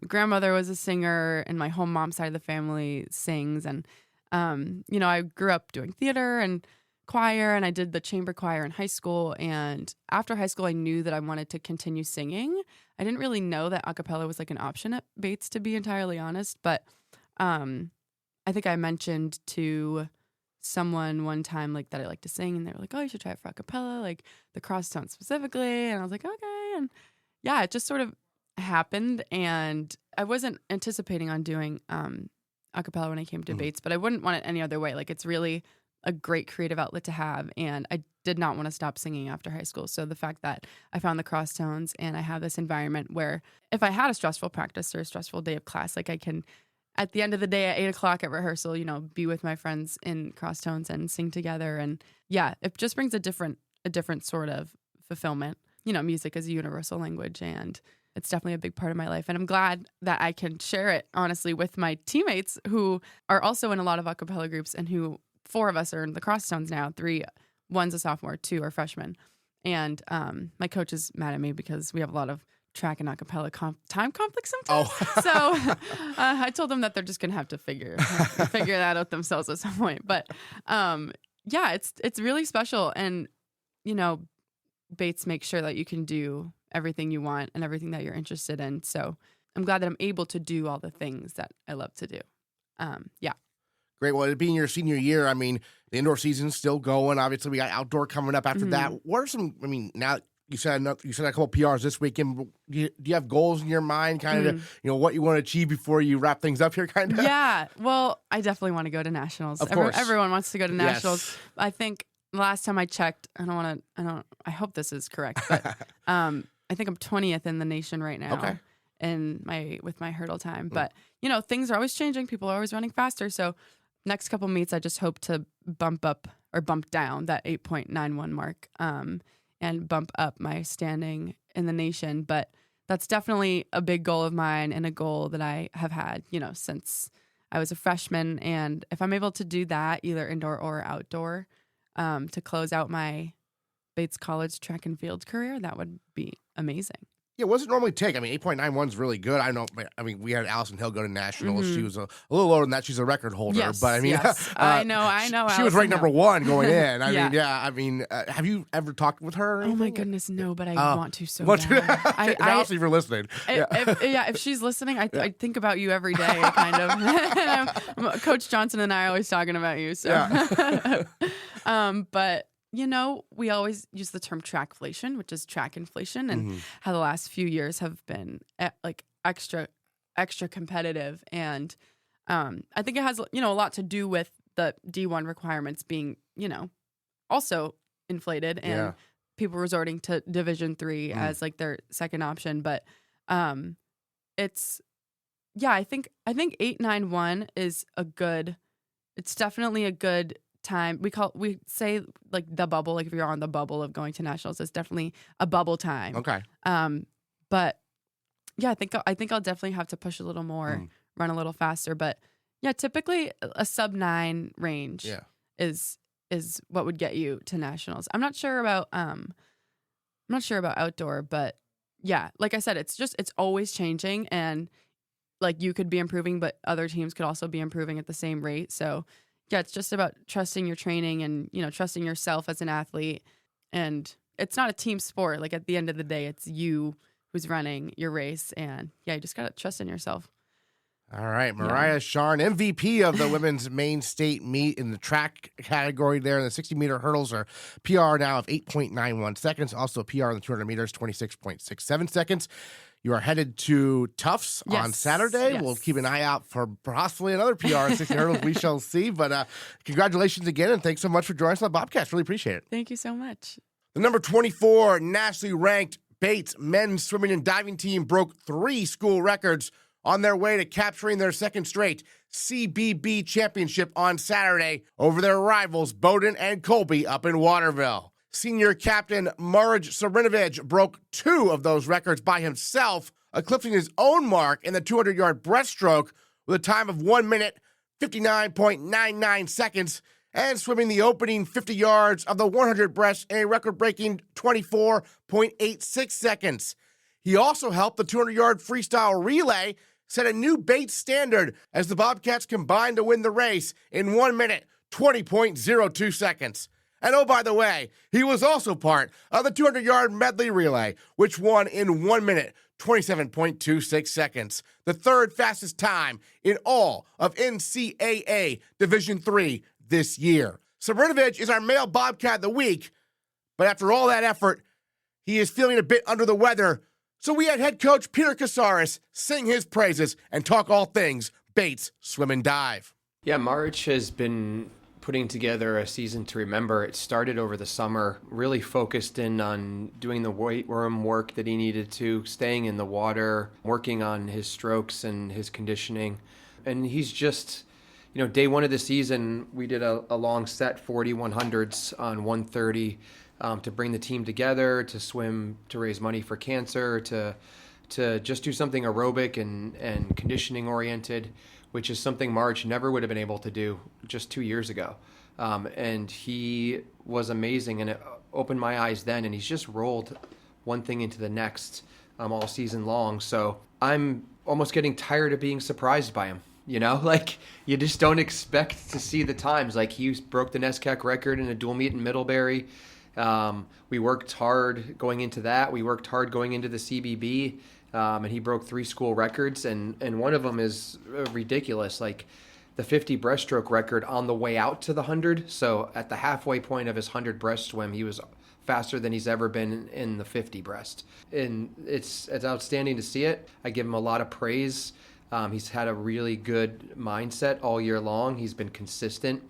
grandmother was a singer, and my home mom side of the family sings. And, you know, I grew up doing theater and choir, and I did the chamber choir in high school. And after high school, I knew that I wanted to continue singing. I didn't really know that a cappella was like an option at Bates, to be entirely honest. But I think I mentioned to someone one time like that I like to sing, and they were like, oh, you should try it for a cappella, like the cross tone specifically. And I was like, okay. And yeah, it just sort of happened, and I wasn't anticipating on doing a cappella when I came to Bates, but I wouldn't want it any other way. Like, it's really a great creative outlet to have, and I did not want to stop singing after high school. So the fact that I found the cross tones, and I have this environment where if I had a stressful practice or a stressful day of class, like I can, at the end of the day at 8:00 at rehearsal, you know, be with my friends in cross tones and sing together. And yeah, it just brings a different sort of fulfillment. You know, music is a universal language, and it's definitely a big part of my life. And I'm glad that I can share it, honestly, with my teammates who are also in a lot of a cappella groups, and who 4 of us are in the cross tones now. 3, one's a sophomore, 2 are freshmen. And my coach is mad at me because we have a lot of track and a cappella time conflicts sometimes. Oh. So I told them that they're just going to have to figure that out themselves at some point. But yeah, it's really special. And, you know, Bates makes sure that you can do everything you want and everything that you're interested in. So I'm glad that I'm able to do all the things that I love to do. Yeah. Great. Well, it being your senior year, I mean, the indoor season's still going. Obviously, we got outdoor coming up after that. What are some, I mean, now you said a couple PRs this weekend. Do you have goals in your mind, kind of, you know, what you want to achieve before you wrap things up here, kind of? Yeah. Well, I definitely want to go to nationals. Of course. Everyone wants to go to nationals. Yes. I think last time I checked, I hope this is correct, but I think I'm 20th in the nation right now. Okay. With my hurdle time. But, you know, things are always changing. People are always running faster. So next couple meets, I just hope to bump down that 8.91 mark and bump up my standing in the nation. But that's definitely a big goal of mine, and a goal that I have had, you know, since I was a freshman. And if I'm able to do that, either indoor or outdoor, to close out my Bates College track and field career, that would be amazing. Yeah, what does it normally take? I mean, 8.91 is really good. I know. I mean, we had Allison Hill go to nationals. She was a little lower than that. She's a record holder. Yes, but I mean, yes. I know. She was ranked number 1 going in. Yeah. I mean, have you ever talked with her? Or Oh my anything? goodness, no! But I want to so bad. Allison, if you're listening, if she's listening, I think about you every day, kind of. Coach Johnson and I are always talking about you. So, but we always use the term trackflation, which is track inflation, and how the last few years have been like extra competitive. And I think it has a lot to do with the D1 requirements being also inflated and people resorting to Division III as like their second option. But it's I think 8.91 is it's definitely a good time. We say like the bubble, like if you're on the bubble of going to nationals, it's definitely a bubble time. Okay. But I think I'll definitely have to push a little more, run a little faster. But typically a sub 9 range is what would get you to nationals. I'm not sure about outdoor, but like I said, it's always changing, and like you could be improving, but other teams could also be improving at the same rate. So it's just about trusting your training and, trusting yourself as an athlete. And it's not a team sport. Like at the end of the day, it's you who's running your race. And you just got to trust in yourself. All right. Moriah Scharn, MVP of the women's Maine state meet in the track category there. In the 60-meter hurdles are PR now of 8.91 seconds. Also PR in the 200 meters, 26.67 seconds. You are headed to Tufts on Saturday. Yes. We'll keep an eye out for possibly another PR in 60 hurdles. We shall see. But congratulations again, and thanks so much for joining us on the Bobcast. Really appreciate it. Thank you so much. The number 24 nationally ranked Bates men's swimming and diving team broke 3 school records on their way to capturing their second straight CBB Championship on Saturday over their rivals Bowdoin and Colby up in Waterville. Senior captain Marrich Somridhivej broke 2 of those records by himself, eclipsing his own mark in the 200-yard breaststroke with a time of 1 minute, 59.99 seconds, and swimming the opening 50 yards of the 100 breast in a record-breaking 24.86 seconds. He also helped the 200-yard freestyle relay set a new Bates standard as the Bobcats combined to win the race in 1 minute, 20.02 seconds. And oh, by the way, he was also part of the 200-yard medley relay, which won in 1 minute, 27.26 seconds, the third fastest time in all of NCAA Division III this year. Somridhivej is our male Bobcat of the week, but after all that effort, he is feeling a bit under the weather. So we had head coach Peter Casares sing his praises and talk all things Bates swim and dive. Yeah, Marrich has been putting together a season to remember. It started over the summer, really focused in on doing the weight room work that he needed to, staying in the water, working on his strokes and his conditioning. And he's just, day one of the season, we did a long set, 40 100s on 130 to bring the team together, to swim, to raise money for cancer, to just do something aerobic and conditioning oriented, which is something Marrich never would have been able to do just 2 years ago. And he was amazing, and it opened my eyes then, and he's just rolled one thing into the next all season long. So I'm almost getting tired of being surprised by him. Like you just don't expect to see the times. Like he broke the NESCAC record in a dual meet in Middlebury. We worked hard going into that. We worked hard going into the CBB. And he broke 3 school records, and one of them is ridiculous, like the 50 breaststroke record on the way out to the 100. So at the halfway point of his 100 breast swim, he was faster than he's ever been in the 50 breast. And it's outstanding to see it. I give him a lot of praise. He's had a really good mindset all year long. He's been consistent.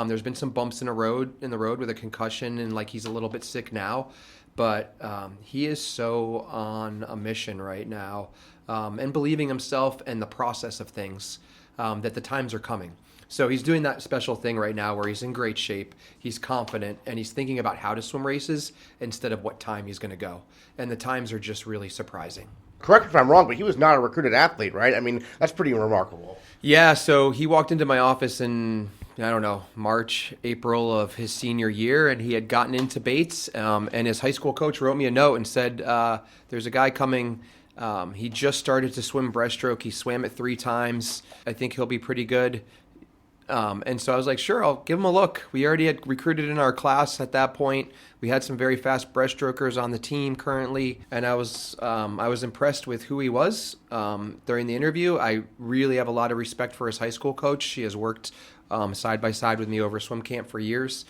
There's been some bumps in the road with a concussion, and like he's a little bit sick now. But he is so on a mission right now and believing himself and the process of things that the times are coming. So he's doing that special thing right now where he's in great shape, he's confident, and he's thinking about how to swim races instead of what time he's going to go. And the times are just really surprising. Correct me if I'm wrong, but he was not a recruited athlete, right? I mean, that's pretty remarkable. Yeah, so he walked into my office in I don't know, March, April of his senior year, and he had gotten into Bates, and his high school coach wrote me a note and said, there's a guy coming. He just started to swim breaststroke. He swam it 3 times. I think he'll be pretty good. And so I was like, sure, I'll give him a look. We already had recruited in our class at that point. We had some very fast breaststrokers on the team currently, and I was impressed with who he was during the interview. I really have a lot of respect for his high school coach. She has worked side by side with me over swim camp for years.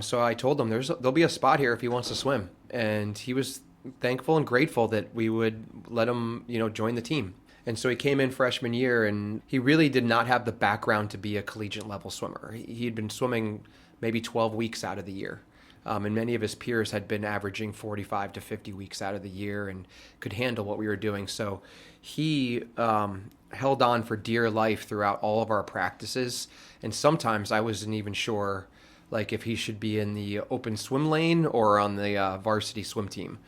So I told him there'll be a spot here if he wants to swim, and he was thankful and grateful that we would let him, join the team. And so he came in freshman year, and he really did not have the background to be a collegiate level swimmer. He'd been swimming maybe 12 weeks out of the year. And many of his peers had been averaging 45 to 50 weeks out of the year and could handle what we were doing. So he held on for dear life throughout all of our practices. And sometimes I wasn't even sure if he should be in the open swim lane or on the varsity swim team.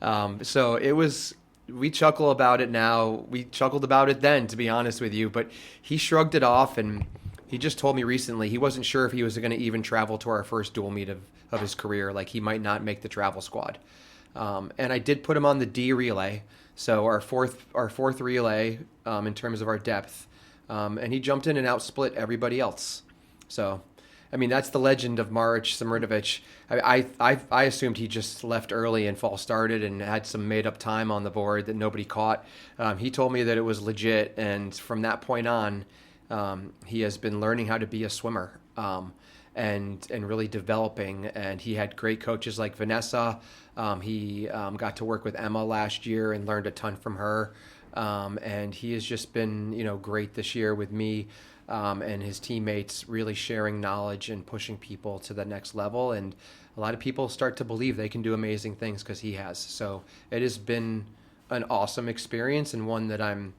So it was... We chuckle about it now. We chuckled about it then, to be honest with you. But he shrugged it off, and he just told me recently he wasn't sure if he was going to even travel to our first dual meet of his career. He might not make the travel squad. And I did put him on the D relay, so our fourth relay in terms of our depth. And he jumped in and outsplit everybody else. So, that's the legend of Marrich, Somridhivej. I assumed he just left early and fall started and had some made-up time on the board that nobody caught. He told me that it was legit, and from that point on, he has been learning how to be a swimmer and really developing. And he had great coaches like Vanessa. He got to work with Emma last year and learned a ton from her. And he has just been, great this year with me. And his teammates really sharing knowledge and pushing people to the next level. And a lot of people start to believe they can do amazing things because he has. So it has been an awesome experience, and one that I'm,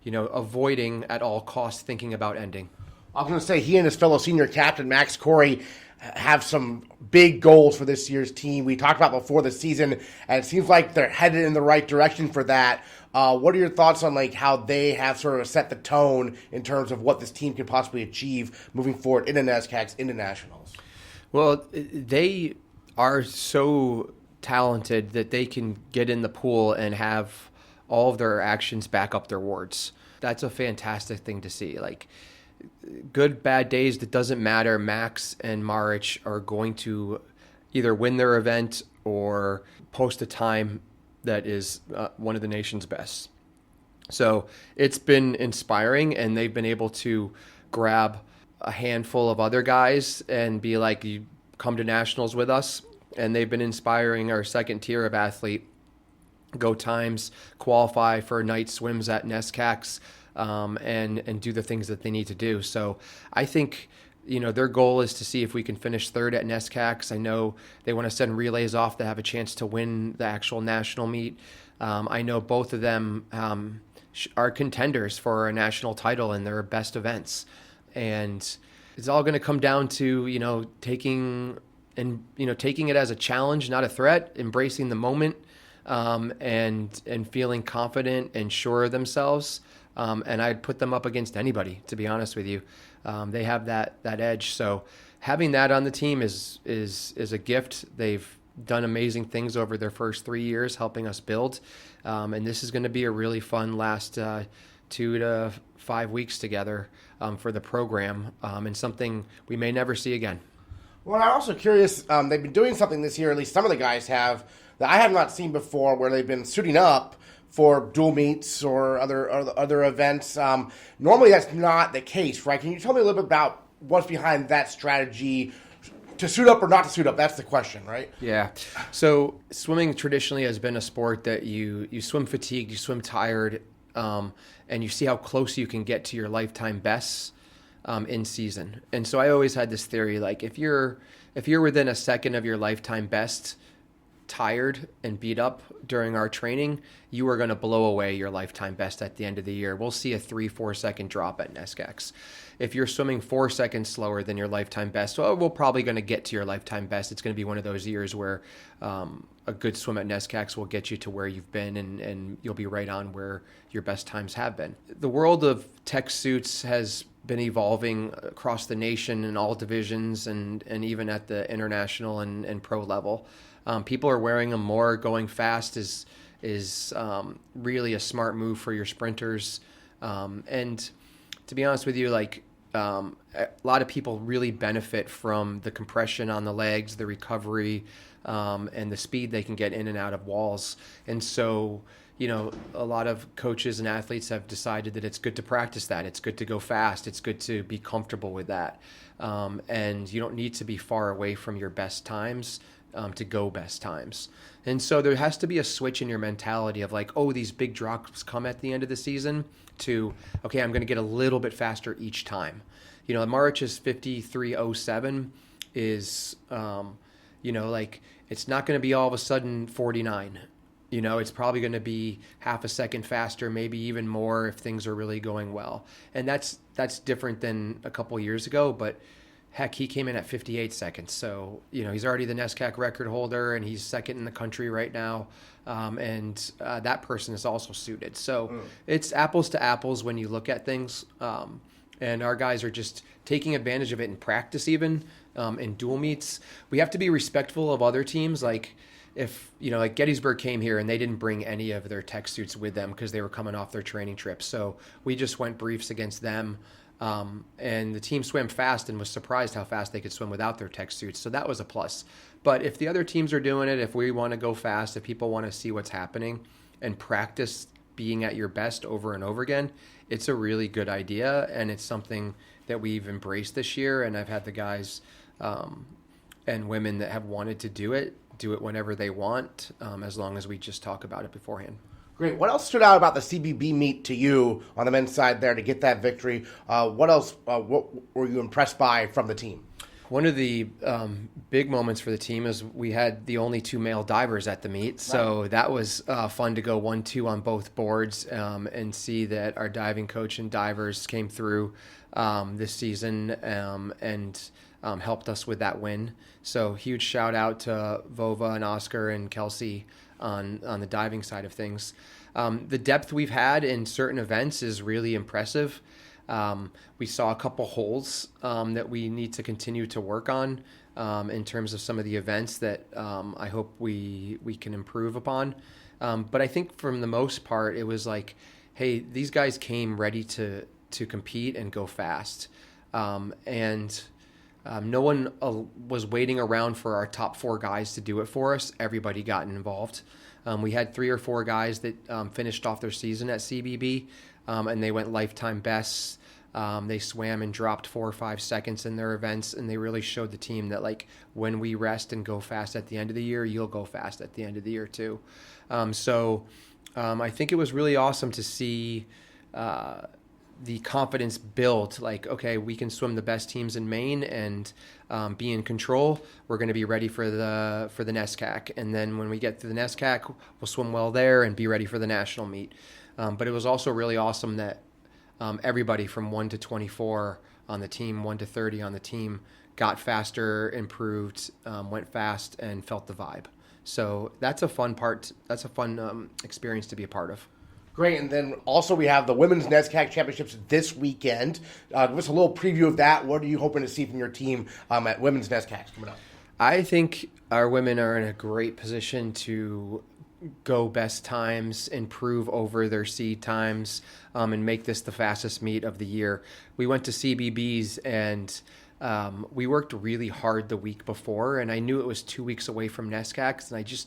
avoiding at all costs thinking about ending. I was going to say, he and his fellow senior captain, Max Corey, have some big goals for this year's team. We talked about before the season, and it seems like they're headed in the right direction for that. What are your thoughts on how they have sort of set the tone in terms of what this team could possibly achieve moving forward into NESCACs, into nationals? Well, they are so talented that they can get in the pool and have all of their actions back up their words. That's a fantastic thing to see. Good, bad days, that doesn't matter. Max and Marrich are going to either win their event or post a time that is one of the nation's best. So it's been inspiring, and they've been able to grab a handful of other guys and be like, you come to nationals with us. And they've been inspiring our second tier of athlete, go times, qualify for night swims at NESCACs, and do the things that they need to do. So I think, their goal is to see if we can finish third at NESCACs. I know they want to send relays off to have a chance to win the actual national meet. I know both of them are contenders for a national title in their best events. And it's all going to come down to, taking it as a challenge, not a threat, embracing the moment, and feeling confident and sure of themselves. And I'd put them up against anybody, to be honest with you. They have that edge. So having that on the team is a gift. They've done amazing things over their first 3 years, helping us build. And this is going to be a really fun last 2 to 5 weeks together for the program, and something we may never see again. Well, I'm also curious, they've been doing something this year, at least some of the guys have, that I have not seen before, where they've been suiting up for dual meets or other events. Normally that's not the case, right? Can you tell me a little bit about what's behind that strategy, to suit up or not to suit up? That's the question, right? Yeah. So swimming traditionally has been a sport that you swim fatigued, you swim tired, and you see how close you can get to your lifetime bests in season. And so I always had this theory, if you're within a second of your lifetime best, tired and beat up during our training, you are going to blow away your lifetime best at the end of the year. We'll see a 3-4 second drop at NESCACs. If you're swimming 4 seconds slower than your lifetime best, well, we're probably going to get to your lifetime best. It's going to be one of those years where a good swim at NESCACs will get you to where you've been, and you'll be right on where your best times have been. The world of tech suits has been evolving across the nation in all divisions and even at the international and pro level. People are wearing them more. Going fast is really a smart move for your sprinters. And to be honest with you, like a lot of people really benefit from the compression on the legs, the recovery, and the speed they can get in and out of walls. And so, you know, a lot of coaches and athletes have decided that it's good to practice that. It's good to go fast. It's good to be comfortable with that. And you don't need to be far away from your best times to go best times. And so there has to be a switch in your mentality of like, oh, these big drops come at the end of the season, to, okay, I'm going to get a little bit faster each time. You know, Marrich's 53.07 is, you know, like, it's not going to be all of a sudden 49. You know, it's probably going to be half a second faster, maybe even more if things are really going well. And that's different than a couple years ago, but heck, he came in at 58 seconds. So, you know, he's already the NESCAC record holder, and he's second in the country right now. And that person is also suited. So it's apples to apples when you look at things. And our guys are just taking advantage of it in practice, even in dual meets. We have to be respectful of other teams. Like, if, you know, like Gettysburg came here and they didn't bring any of their tech suits with them because they were coming off their training trip. So we just went briefs against them. And the team swam fast and was surprised how fast they could swim without their tech suits. So that was a plus. But if the other teams are doing it, if we want to go fast, if people want to see what's happening and practice being at your best over and over again, it's a really good idea. And it's something that we've embraced this year. And I've had the guys and women that have wanted to do it whenever they want, as long as we just talk about it beforehand. Great. What else stood out about the CBB meet to you on the men's side there to get that victory? What else what were you impressed by from the team? One of the big moments for the team is we had the only 2 male divers at the meet. So that was fun to go 1-2 on both boards and see that our diving coach and divers came through this season and helped us with that win. So huge shout out to Vova and Oscar and Kelsey on the diving side of things. The depth we've had in certain events is really impressive. We saw a couple holes that we need to continue to work on in terms of some of the events that I hope we can improve upon. But I think from the most part, it was like, hey, these guys came ready to compete and go fast. And no one was waiting around for our top 4 guys to do it for us. Everybody got involved. We had 3 or 4 guys that finished off their season at CBB, and they went lifetime bests. They swam and dropped 4 or 5 seconds in their events, and they really showed the team that, like, when we rest and go fast at the end of the year, you'll go fast at the end of the year too. So I think it was really awesome to see the confidence built, like, okay, we can swim the best teams in Maine and be in control. We're going to be ready for the NESCAC. And then when we get to the NESCAC, we'll swim well there and be ready for the national meet. But it was also really awesome that everybody from 1 to 24 on the team, 1 to 30 on the team, got faster, improved, went fast, and felt the vibe. So that's a fun part. That's a fun experience to be a part of. Great. And then also we have the Women's NESCAC Championships this weekend. Give us a little preview of that. What are you hoping to see from your team at Women's NESCAC coming up? I think our women are in a great position to go best times, improve over their seed times, and make this the fastest meet of the year. We went to CBBs and we worked really hard the week before, and I knew it was 2 weeks away from NESCACs, and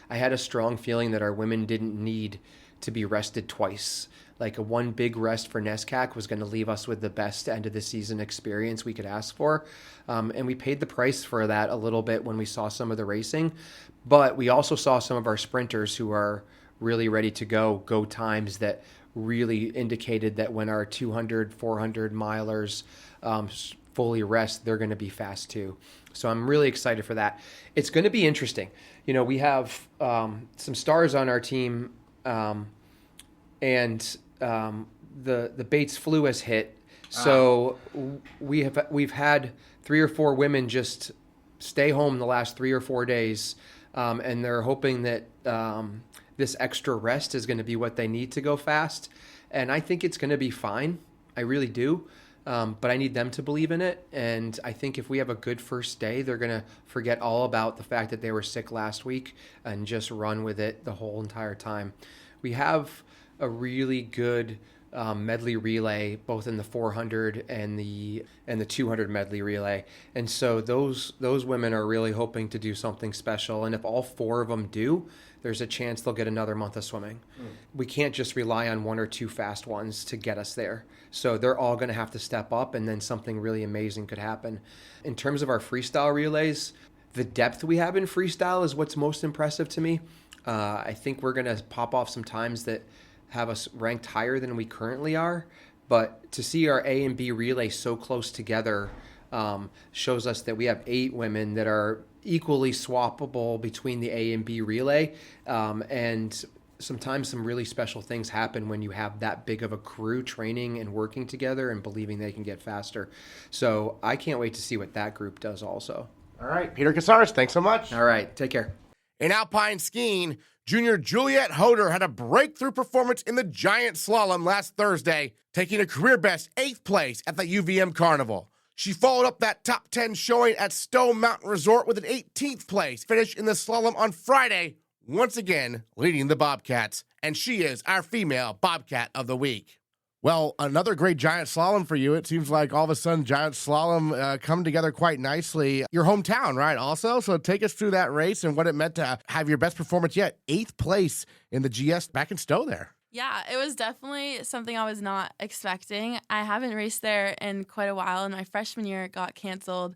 I had a strong feeling that our women didn't need to be rested twice. Like, a one big rest for NESCAC was going to leave us with the best end of the season experience we could ask for. And we paid the price for that a little bit when we saw some of the racing. But we also saw some of our sprinters who are really ready to go times that really indicated that when our 200, 400 milers fully rest, they're going to be fast too. So I'm really excited for that. It's going to be interesting. You know, we have some stars on our team, and the Bates flu has hit. So we've had 3 or 4 women just stay home the last 3 or 4 days, and they're hoping that this extra rest is going to be what they need to go fast. And I think it's going to be fine. I really do. But I need them to believe in it. And I think if we have a good first day, they're going to forget all about the fact that they were sick last week and just run with it the whole entire time. We have a really good medley relay, both in the 400 and the 200 medley relay. And so those women are really hoping to do something special. And if all 4 of them do, there's a chance they'll get another month of swimming. We can't just rely on 1 or 2 fast ones to get us there. So they're all going to have to step up, and then something really amazing could happen. In terms of our freestyle relays, the depth we have in freestyle is what's most impressive to me. I think we're going to pop off some times that have us ranked higher than we currently are. But to see our A and B relay so close together shows us that we have 8 women that are equally swappable between the A and B relay. And sometimes some really special things happen when you have that big of a crew training and working together and believing they can get faster. So I can't wait to see what that group does also. All right, Peter Casares, thanks so much. All right, take care. In alpine skiing, junior Juliette Hoder had a breakthrough performance in the giant slalom last Thursday, taking a career-best 8th place at the UVM Carnival. She followed up that top 10 showing at Stowe Mountain Resort with an 18th place finish in the slalom on Friday, once again leading the Bobcats. And she is our female Bobcat of the week. Well, another great giant slalom for you. It seems like all of a sudden giant slalom come together quite nicely. Your hometown, right, also? So take us through that race and what it meant to have your best performance yet. 8th place in the GS back in Stowe there. Yeah, it was definitely something I was not expecting. I haven't raced there in quite a while, and my freshman year it got canceled,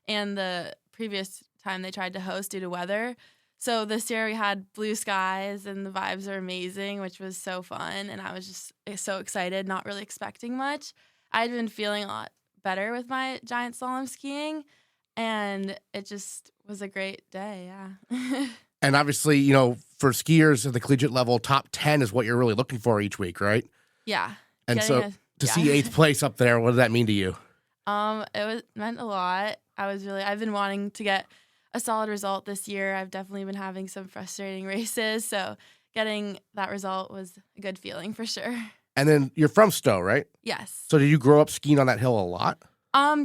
and the previous time they tried to host due to weather. So this year we had blue skies, and the vibes are amazing, which was so fun, and I was just so excited, not really expecting much. I'd been feeling a lot better with my giant slalom skiing, and it just was a great day, yeah. And obviously, you know, for skiers at the collegiate level, top 10 is what you're really looking for each week, right? Yeah. And so to see 8th place up there, what does that mean to you? Meant a lot. I've been wanting to get a solid result this year. I've definitely been having some frustrating races, so getting that result was a good feeling for sure. And then you're from Stowe, right? Yes. So did you grow up skiing on that hill a lot?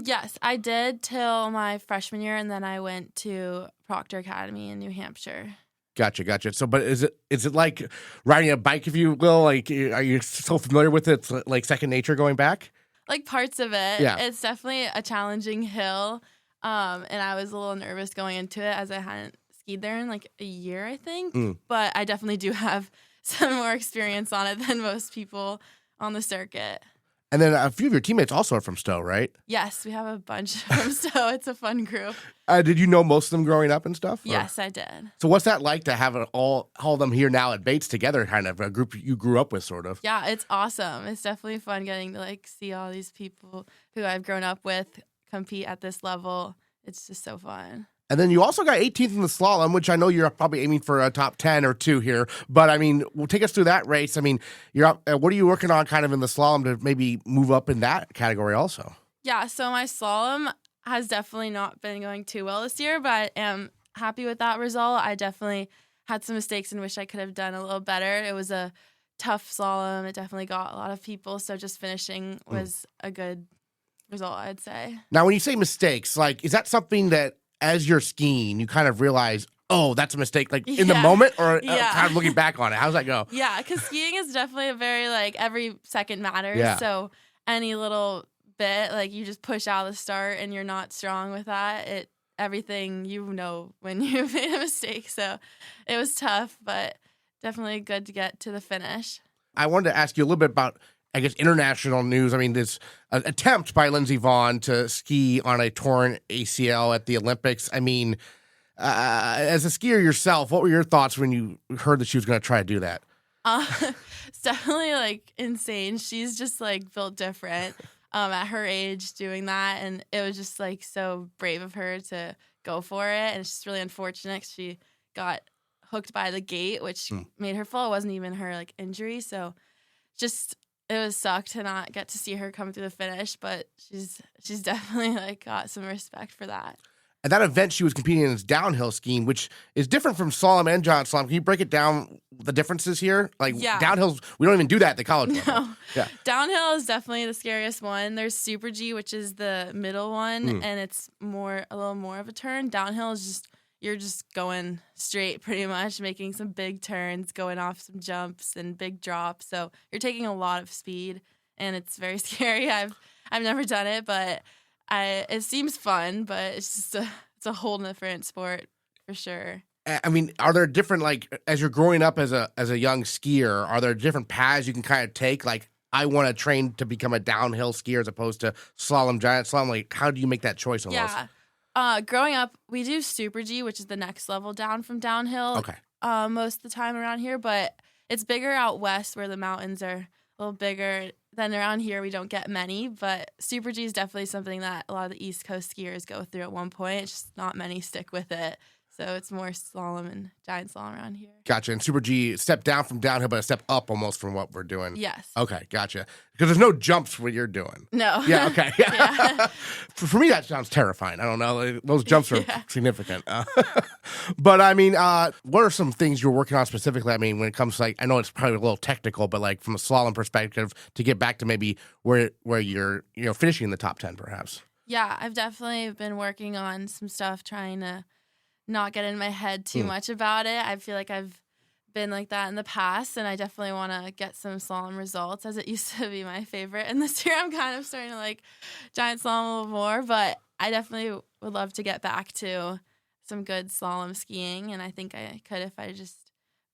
Yes, I did till my freshman year, and then I went to Proctor Academy in New Hampshire. Gotcha. So, but is it like riding a bike, if you will? Like, are you so familiar with it? It's like second nature going back? Like parts of it. Yeah. It's definitely a challenging hill. And I was a little nervous going into it as I hadn't skied there in like a year, I think. But I definitely do have some more experience on it than most people on the circuit. And then a few of your teammates also are from Stowe, right? Yes, we have a bunch from Stowe. It's a fun group. Did you know most of them growing up and stuff? Yes, I did. So what's that like to have all of them here now at Bates together, kind of a group you grew up with, sort of? Yeah, it's awesome. It's definitely fun getting to like see all these people who I've grown up with compete at this level. It's just so fun. And then you also got 18th in the slalom, which I know you're probably aiming for a top 10 or 2 here. But, I mean, take us through that race. I mean, you're up, what are you working on kind of in the slalom to maybe move up in that category also? Yeah, so my slalom has definitely not been going too well this year, but I am happy with that result. I definitely had some mistakes and wish I could have done a little better. It was a tough slalom. It definitely got a lot of people, so just finishing was a good result, I'd say. Now, when you say mistakes, like, is that something that as you're skiing, you kind of realize, oh, that's a mistake, like in the moment, or kind of looking back on it? How's that go? Yeah, because skiing is definitely a very, like, every second matters. Yeah. So any little bit, like, you just push out the start and you're not strong with that, everything you know when you made a mistake. So it was tough, but definitely good to get to the finish. I wanted to ask you a little bit about, I guess, international news. I mean, this attempt by Lindsey Vonn to ski on a torn ACL at the Olympics. I mean, as a skier yourself, what were your thoughts when you heard that she was going to try to do that? It's definitely, like, insane. She's just, like, built different. at her age doing that, and it was just like so brave of her to go for it. And it's just really unfortunate 'cause she got hooked by the gate, which made her fall. It wasn't even her like injury, so just it was sucked to not get to see her come through the finish. But she's definitely like got some respect for that. And that event she was competing in is downhill skiing, which is different from slalom and giant slalom. Can you break it down, the differences here? Like downhill, we don't even do that at the college level. Yeah. Downhill is definitely the scariest one. There's Super G, which is the middle one, and it's a little more of a turn. Downhill is just, you're just going straight pretty much, making some big turns, going off some jumps and big drops. So you're taking a lot of speed, and it's very scary. I've never done it, but it seems fun, but it's just it's a whole different sport for sure. I mean, are there different, like, as you're growing up as a young skier, are there different paths you can kind of take? Like, I want to train to become a downhill skier as opposed to slalom, giant slalom. Like, how do you make that choice almost? Yeah. Growing up, we do Super G, which is the next level down from downhill. Okay. Most of the time around here, but it's bigger out west where the mountains are a little bigger. Then around here, we don't get many, but Super G is definitely something that a lot of the East Coast skiers go through at one point. It's just not many stick with it. So it's more slalom and giant slalom around here. Gotcha. And Super G, step down from downhill, but a step up almost from what we're doing. Yes. Okay, gotcha. Because there's no jumps what you're doing. No. Yeah, okay. Yeah. For me, that sounds terrifying. I don't know. Those jumps are significant. But, I mean, what are some things you're working on specifically? I mean, when it comes to, like, I know it's probably a little technical, but, like, from a slalom perspective, to get back to maybe where you're, finishing in the top 10, perhaps. Yeah, I've definitely been working on some stuff, trying to not get in my head too much about it. I feel like I've been like that in the past, and I definitely want to get some slalom results, as it used to be my favorite. And this year I'm kind of starting to like giant slalom a little more, but I definitely would love to get back to some good slalom skiing, and I think I could if I just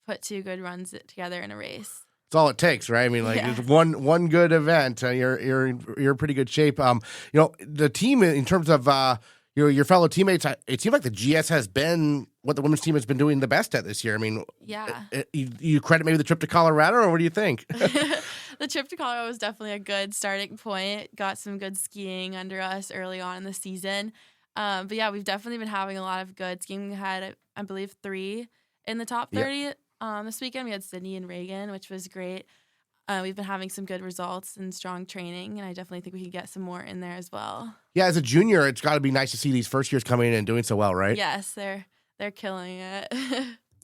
put 2 good runs together in a race. That's all it takes, right? I mean, like it's one good event, you're in pretty good shape. The team in terms of your fellow teammates, it seems like the GS has been what the women's team has been doing the best at this year. I mean, you credit maybe the trip to Colorado, or what do you think? The trip to Colorado was definitely a good starting point. Got some good skiing under us early on in the season. But yeah, we've definitely been having a lot of good skiing. We had, I believe, 3 in the top 30 this weekend. We had Sydney and Reagan, which was great. We've been having some good results and strong training, and I definitely think we can get some more in there as well. Yeah, as a junior, it's got to be nice to see these first years coming in and doing so well, right? Yes, they're killing it.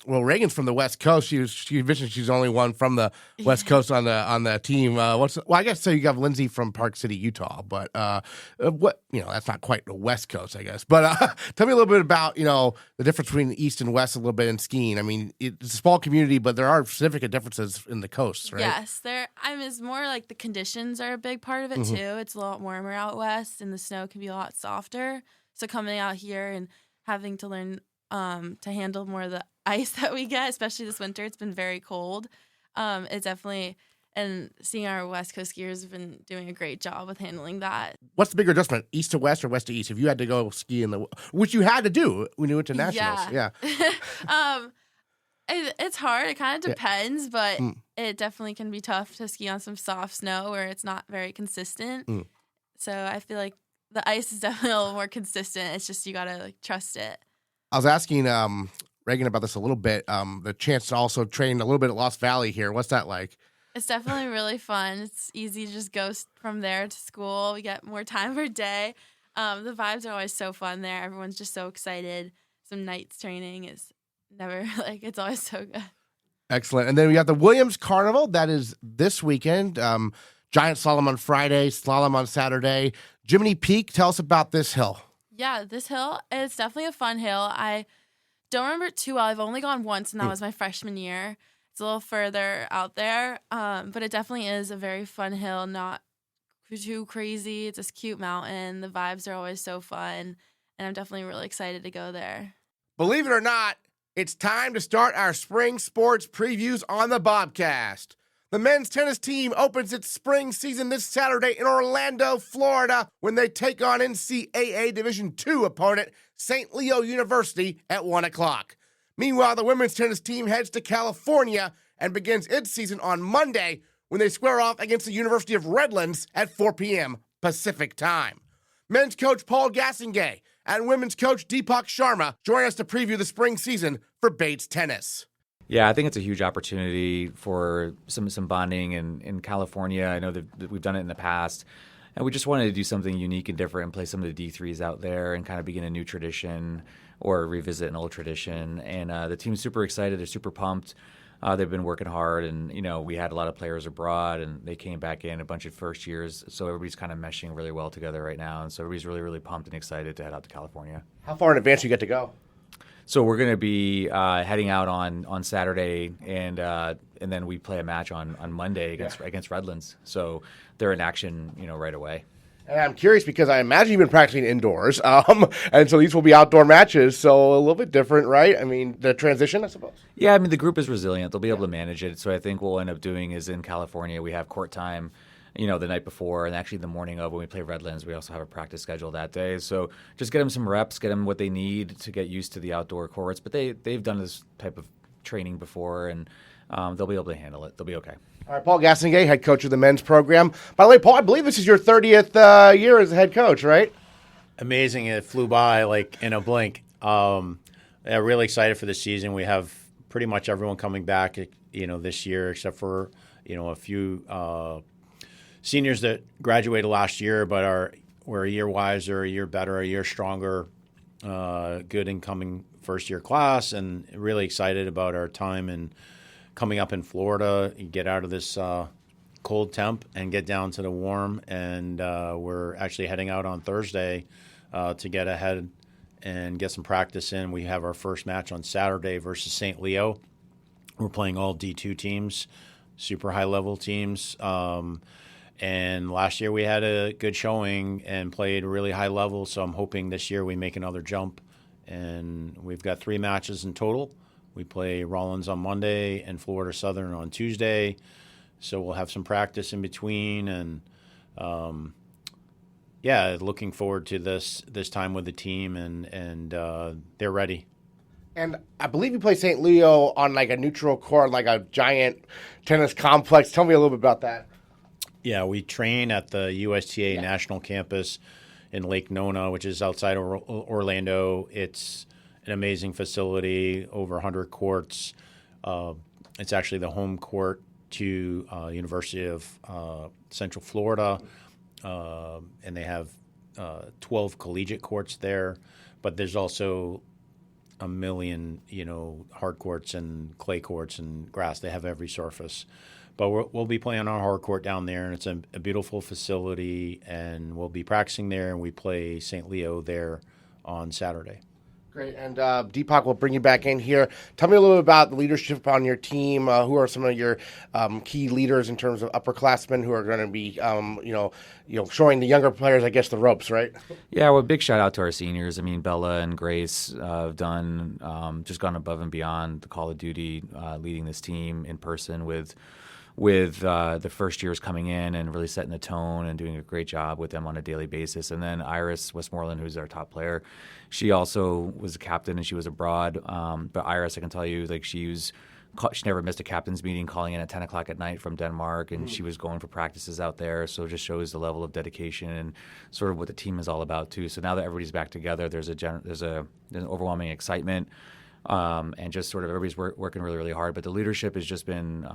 Well, Reagan's from the West Coast. She mentioned she's the only one from the West Coast on the team. I guess so. You have Lindsay from Park City, Utah, but that's not quite the West Coast, I guess. But tell me a little bit about the difference between the East and West a little bit in skiing. I mean, it's a small community, but there are significant differences in the coasts, right? Yes, it's more like the conditions are a big part of it too. It's a lot warmer out west, and the snow can be a lot softer. So coming out here and having to learn to handle more of the ice that we get, especially this winter. It's been very cold. It definitely, and seeing our West Coast skiers have been doing a great job with handling that. What's the bigger adjustment, east to west or west to east? If you had to go ski which you had to do when you went to nationals, it's hard. It kind of depends, but it definitely can be tough to ski on some soft snow where it's not very consistent. So I feel like the ice is definitely a little more consistent. It's just you gotta trust it. I was asking Reagan about this a little bit. The chance to also train a little bit at Lost Valley here. What's that like? It's definitely really fun. It's easy to just go from there to school. We get more time per day. The vibes are always so fun there. Everyone's just so excited. Some nights training is never it's always so good. Excellent. And then we got the Williams Carnival. That is this weekend. Giant slalom on Friday, slalom on Saturday. Jiminy Peak, tell us about this hill. Yeah, this hill, it's definitely a fun hill. I don't remember it too well. I've only gone once, and that was my freshman year. It's a little further out there, but it definitely is a very fun hill, not too crazy. It's this cute mountain. The vibes are always so fun, and I'm definitely really excited to go there. Believe it or not, it's time to start our spring sports previews on the Bobcast. The men's tennis team opens its spring season this Saturday in Orlando, Florida, when they take on NCAA Division II opponent St. Leo University at 1 o'clock. Meanwhile, the women's tennis team heads to California and begins its season on Monday when they square off against the University of Redlands at 4 p.m. Pacific Time. Men's coach Paul Gastonguay and women's coach Deepak Sharma join us to preview the spring season for Bates tennis. Yeah, I think it's a huge opportunity for some bonding in California. I know that we've done it in the past, and we just wanted to do something unique and different and play some of the D3s out there and kind of begin a new tradition or revisit an old tradition. And the team's super excited. They're super pumped. They've been working hard, and we had a lot of players abroad, and they came back in, a bunch of first years. So everybody's kind of meshing really well together right now, and so everybody's really, really pumped and excited to head out to California. How far in advance do you get to go? So we're going to be heading out on Saturday, and then we play a match on Monday against Redlands. So they're in action, right away. And I'm curious because I imagine you've been practicing indoors, and so these will be outdoor matches, so a little bit different, right? I mean, the transition, I suppose. Yeah, I mean, the group is resilient. They'll be able to manage it. So I think what we'll end up doing is in California, we have court time, the night before, and actually the morning of when we play Redlands, we also have a practice schedule that day. So just get them some reps, get them what they need to get used to the outdoor courts. But they've done this type of training before, and they'll be able to handle it. They'll be okay. All right, Paul Gastonguay, head coach of the men's program. By the way, Paul, I believe this is your 30th year as a head coach, right? Amazing. It flew by like in a blink. Really excited for the season. We have pretty much everyone coming back, this year, except for, a few seniors that graduated last year, but we're a year wiser, a year better, a year stronger, good incoming first-year class, and really excited about our time and coming up in Florida, get out of this cold temp and get down to the warm. And we're actually heading out on Thursday to get ahead and get some practice in. We have our first match on Saturday versus St. Leo. We're playing all D2 teams, super high-level teams. And last year we had a good showing and played really high level, so I'm hoping this year we make another jump. And we've got 3 matches in total. We play Rollins on Monday and Florida Southern on Tuesday, so we'll have some practice in between. And looking forward to this time with the team, and they're ready. And I believe you play St. Leo on like a neutral court, like a giant tennis complex. Tell me a little bit about that. Yeah, we train at the USTA National Campus in Lake Nona, which is outside of Orlando. It's an amazing facility, over 100 courts. It's actually the home court to University of Central Florida, and they have 12 collegiate courts there. But there's also a million, hard courts and clay courts and grass. They have every surface. But we'll be playing on our hard court down there, and it's a beautiful facility, and we'll be practicing there, and we play St. Leo there on Saturday. Great. And Deepak will bring you back in here. Tell me a little bit about the leadership on your team. Who are some of your key leaders in terms of upperclassmen who are going to be, showing the younger players, I guess, the ropes, right? Yeah, well, big shout out to our seniors. I mean, Bella and Grace have done just gone above and beyond the call of duty, leading this team in person with the first years coming in and really setting the tone and doing a great job with them on a daily basis. And then Iris Westmoreland, who's our top player, she also was a captain and she was abroad. But Iris, I can tell you, like she never missed a captain's meeting, calling in at 10 o'clock at night from Denmark, and she was going for practices out there. So it just shows the level of dedication and sort of what the team is all about too. So now that everybody's back together, there's an overwhelming excitement, and just sort of everybody's working really, really hard. But the leadership has just been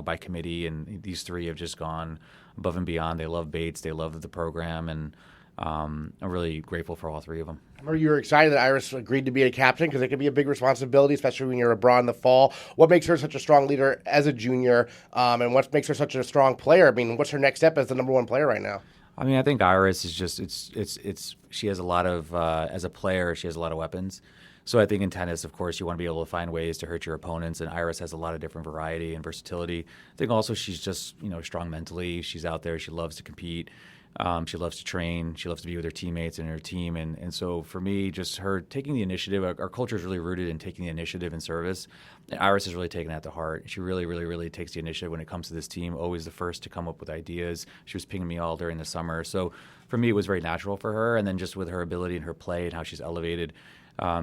by committee, and these 3 have just gone above and beyond. They love Bates, they love the program, and I'm really grateful for all 3 of them. I remember you were excited that Iris agreed to be a captain because it could be a big responsibility, especially when you're abroad in the fall. What makes her such a strong leader as a junior, and what makes her such a strong player? I mean, what's her next step as the number 1 player right now? I mean, I think Iris is just she has a lot of as a player, she has a lot of weapons. So I think in tennis, of course, you want to be able to find ways to hurt your opponents, and Iris has a lot of different variety and versatility. I think also she's just strong mentally. She's out there. She loves to compete. She loves to train. She loves to be with her teammates and her team. And so for me, just her taking the initiative, our culture is really rooted in taking the initiative and service. And Iris has really taken that to heart. She really, really, really takes the initiative when it comes to this team, always the first to come up with ideas. She was pinging me all during the summer. So for me, it was very natural for her. And then just with her ability and her play and how she's elevated,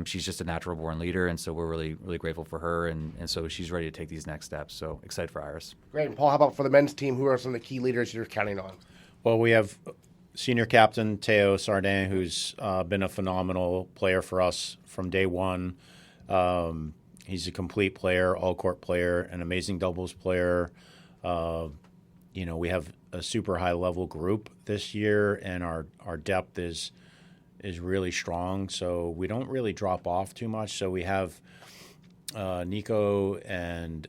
she's just a natural-born leader, and so we're really, really grateful for her, and so she's ready to take these next steps. So excited for Iris. Great. And Paul, how about for the men's team? Who are some of the key leaders you're counting on? Well, we have senior captain Théo Sardin, who's been a phenomenal player for us from day one. He's a complete player, all-court player, an amazing doubles player. We have a super high-level group this year, and our depth is really strong, so we don't really drop off too much. So we have Nico and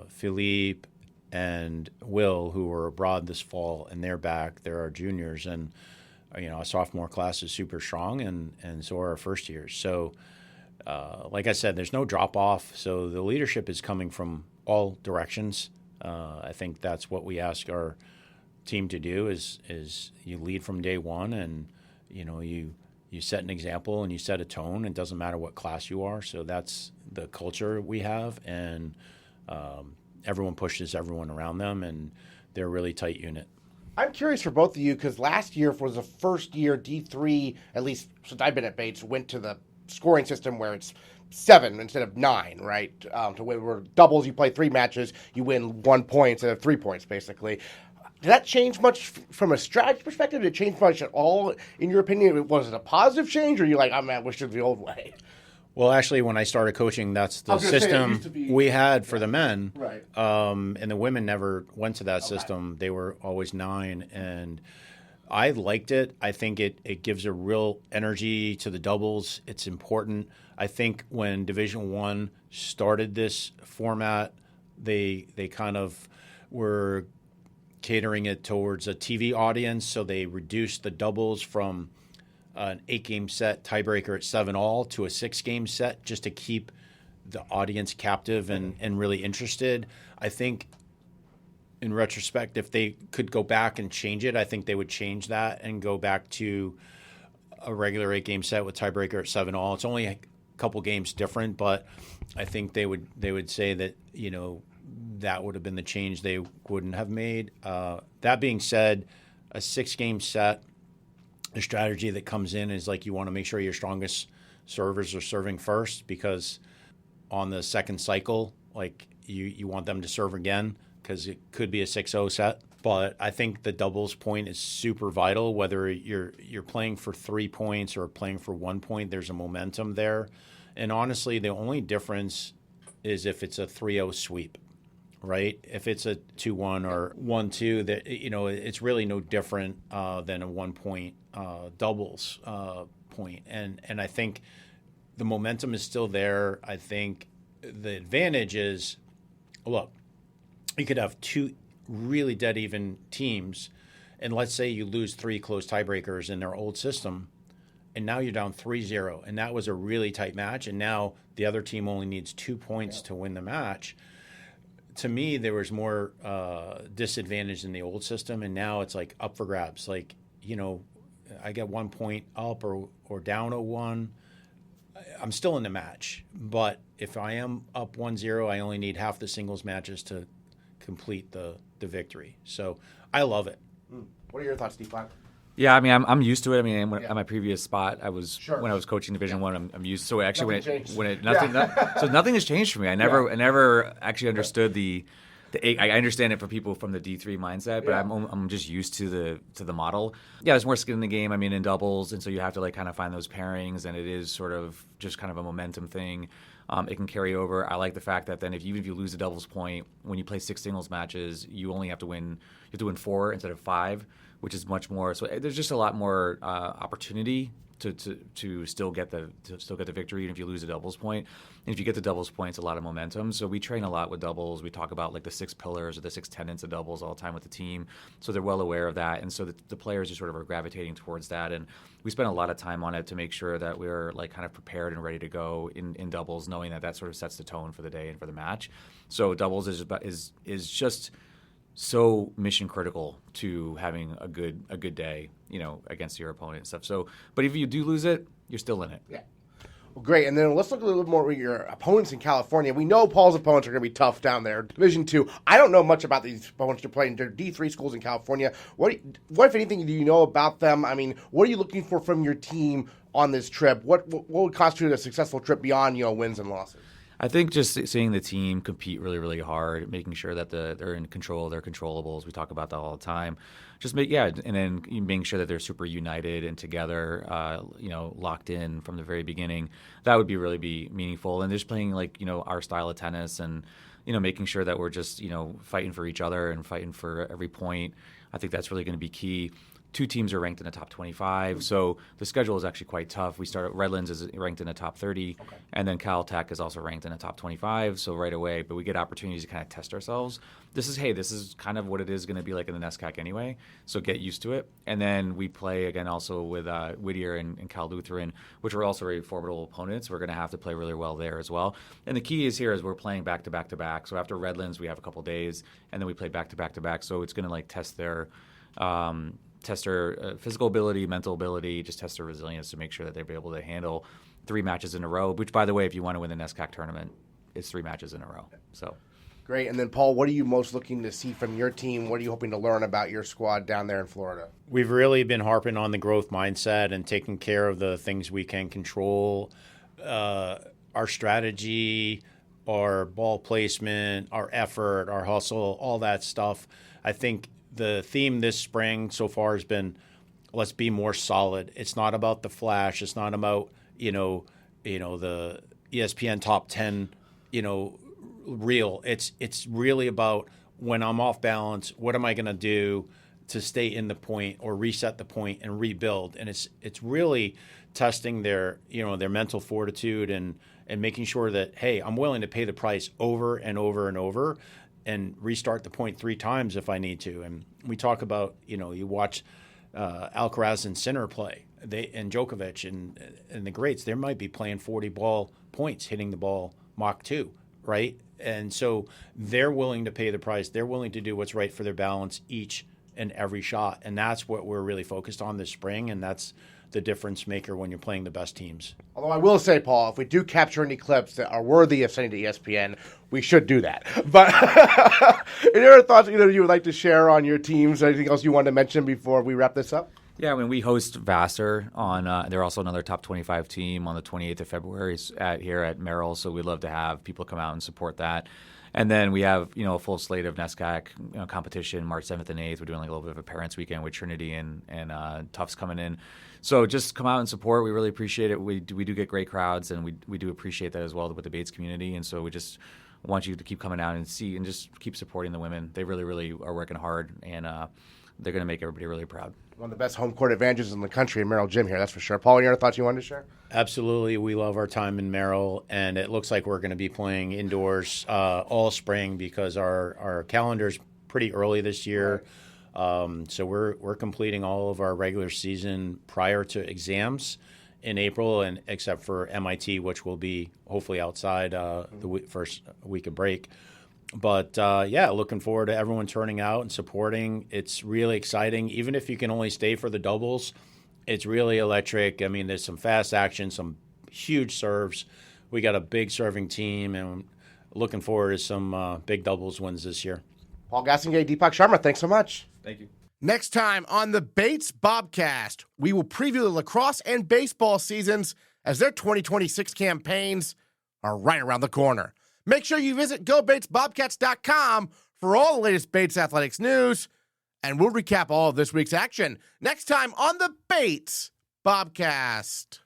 Philippe and Will, who were abroad this fall, and they're back. They're our juniors, and our sophomore class is super strong, and so are our first years. So, like I said, there's no drop off. So the leadership is coming from all directions. I think that's what we ask our team to do: is you lead from day one, and you set an example and you set a tone. It doesn't matter what class you are. So that's the culture we have, and everyone pushes everyone around them, and they're a really tight unit. I'm curious for both of you because last year was the first year D3, at least since I've been at Bates, went to the scoring system where it's 7 instead of 9, right? To where doubles, you play 3 matches, you win 1 point instead of 3 points, basically. Did that change much from a strategy perspective? Did it change much at all, in your opinion? Was it a positive change, or are you like, I wish it was the old way? Well, actually, when I started coaching, that's the system we had for the men. Right. And the women never went to that system. They were always 9. And I liked it. I think it gives a real energy to the doubles. It's important. I think when Division I started this format, they kind of were catering it towards a TV audience. So they reduced the doubles from an 8-game set tiebreaker at 7-all to a 6-game set just to keep the audience captive and really interested. I think in retrospect, if they could go back and change it, I think they would change that and go back to a regular 8-game set with tiebreaker at 7-all. It's only a couple games different, but I think they would say that, that would have been the change they wouldn't have made. That being said, a 6-game set, the strategy that comes in is like you want to make sure your strongest servers are serving first, because on the second cycle, like you want them to serve again because it could be a 6-0 set. But I think the doubles point is super vital. Whether you're playing for 3 points or playing for 1 point, there's a momentum there. And honestly, the only difference is if it's a 3-0 sweep, right? If it's a 2-1 or 1-2, that it's really no different than a 1 point doubles point. And I think the momentum is still there. I think the advantage is, look, you could have 2 really dead even teams, and let's say you lose 3 close tiebreakers in their old system, and now you're down 3-0, and that was a really tight match, and now the other team only needs 2 points to win the match. To me, there was more disadvantage in the old system, and now it's like up for grabs. Like, I get 1 point up or down 0-1, I'm still in the match. But if I am up 1-0, I only need half the singles matches to complete the victory. So I love it. What are your thoughts, Deepak? Yeah, I mean, I'm used to it. I mean, at my previous spot, when I was coaching Division I, I'm used. So actually, nothing has changed for me. I never actually understood I understand it for people from the D3 mindset, but I'm just used to the model. Yeah, there's more skin in the game. I mean, in doubles, and so you have to kind of find those pairings, and it is sort of just kind of a momentum thing. It can carry over. I like the fact that then even if you lose a doubles point, when you play 6 singles matches, you only have to win 4 instead of 5, which is much more. So there's just a lot more opportunity to still get the victory, even if you lose a doubles point. And if you get the doubles points, a lot of momentum. So we train a lot with doubles. We talk about the 6 pillars or the 6 tenets of doubles all the time with the team. So they're well aware of that, and so the players are sort of gravitating towards that. And we spend a lot of time on it to make sure that we're kind of prepared and ready to go in doubles, knowing that sort of sets the tone for the day and for the match. So doubles is just so mission critical to having a good day, against your opponent and stuff. So, but if you do lose it, you're still in it. Yeah. Well, great. And then let's look a little bit more at your opponents in California. We know Paul's opponents are going to be tough down there. Division II. I don't know much about these opponents you're playing. They're D3 schools in California. What, if anything, do you know about them? I mean, what are you looking for from your team on this trip? What would constitute a successful trip beyond, wins and losses? I think just seeing the team compete really, really hard, making sure that they're in control of their controllables. We talk about that all the time. Just and then making sure that they're super united and together, locked in from the very beginning. That would really be meaningful. And just playing our style of tennis and, making sure that we're just, fighting for each other and fighting for every point. I think that's really going to be key. 2 teams are ranked in the top 25, so the schedule is actually quite tough. Redlands is ranked in the top 30, and then Caltech is also ranked in the top 25, so right away, but we get opportunities to kind of test ourselves. This is kind of what it is going to be like in the NESCAC anyway, so get used to it. And then we play again also with Whittier and Cal Lutheran, which are also very formidable opponents. We're going to have to play really well there as well. And the key is we're playing back-to-back-to-back, so after Redlands we have a couple days, and then we play back-to-back-to-back, so it's going to test their physical ability, mental ability, just test their resilience to make sure that they'll be able to handle 3 matches in a row, which, by the way, if you want to win the NESCAC tournament, it's 3 matches in a row. So great. And then, Paul, what are you most looking to see from your team? What are you hoping to learn about your squad down there in Florida? We've really been harping on the growth mindset and taking care of the things we can control, our strategy, our ball placement, our effort, our hustle, all that stuff. I think the theme this spring so far has been, let's be more solid. It's not about the flash. It's not about, the ESPN top 10, reel. It's really about when I'm off balance, what am I going to do to stay in the point or reset the point and rebuild? And it's really testing their mental fortitude and making sure that, hey, I'm willing to pay the price over and over and over and restart the point 3 times if I need to. And we talk about, you watch Alcaraz and Sinner play, and Djokovic and the greats, they might be playing 40 ball points, hitting the ball Mach 2, right? And so they're willing to pay the price. They're willing to do what's right for their balance each and every shot. And that's what we're really focused on this spring, and that's the difference maker when you're playing the best teams. Although I will say, Paul, if we do capture any clips that are worthy of sending to ESPN, we should do that. But any other thoughts you would like to share on your teams? Anything else you want to mention before we wrap this up? Yeah, we host Vassar on. They're also another top 25 team on the 28th of February here at Merrill. So we'd love to have people come out and support that. And then we have, a full slate of NESCAC competition March 7th and 8th. We're doing a little bit of a parents' weekend with Trinity and Tufts coming in. So just come out and support. We really appreciate it. We do get great crowds, and we do appreciate that as well with the Bates community. And so we just want you to keep coming out and see and just keep supporting the women. They really, really are working hard, and they're going to make everybody really proud. One of the best home court advantages in the country in Merrill Gym here, that's for sure. Paul, any other thoughts you wanted to share? Absolutely. We love our time in Merrill, and it looks like we're going to be playing indoors all spring because our calendar's pretty early this year. Right. So we're completing all of our regular season prior to exams in April, and except for MIT, which will be hopefully outside the first week of break. But, looking forward to everyone turning out and supporting. It's really exciting. Even if you can only stay for the doubles, it's really electric. I mean, there's some fast action, some huge serves. We got a big serving team, and looking forward to some big doubles wins this year. Paul Gastonguay, Deepak Sharma, thanks so much. Thank you. Next time on the Bates Bobcast, we will preview the lacrosse and baseball seasons as their 2026 campaigns are right around the corner. Make sure you visit GoBatesBobcats.com for all the latest Bates athletics news, and we'll recap all of this week's action next time on the Bates Bobcast.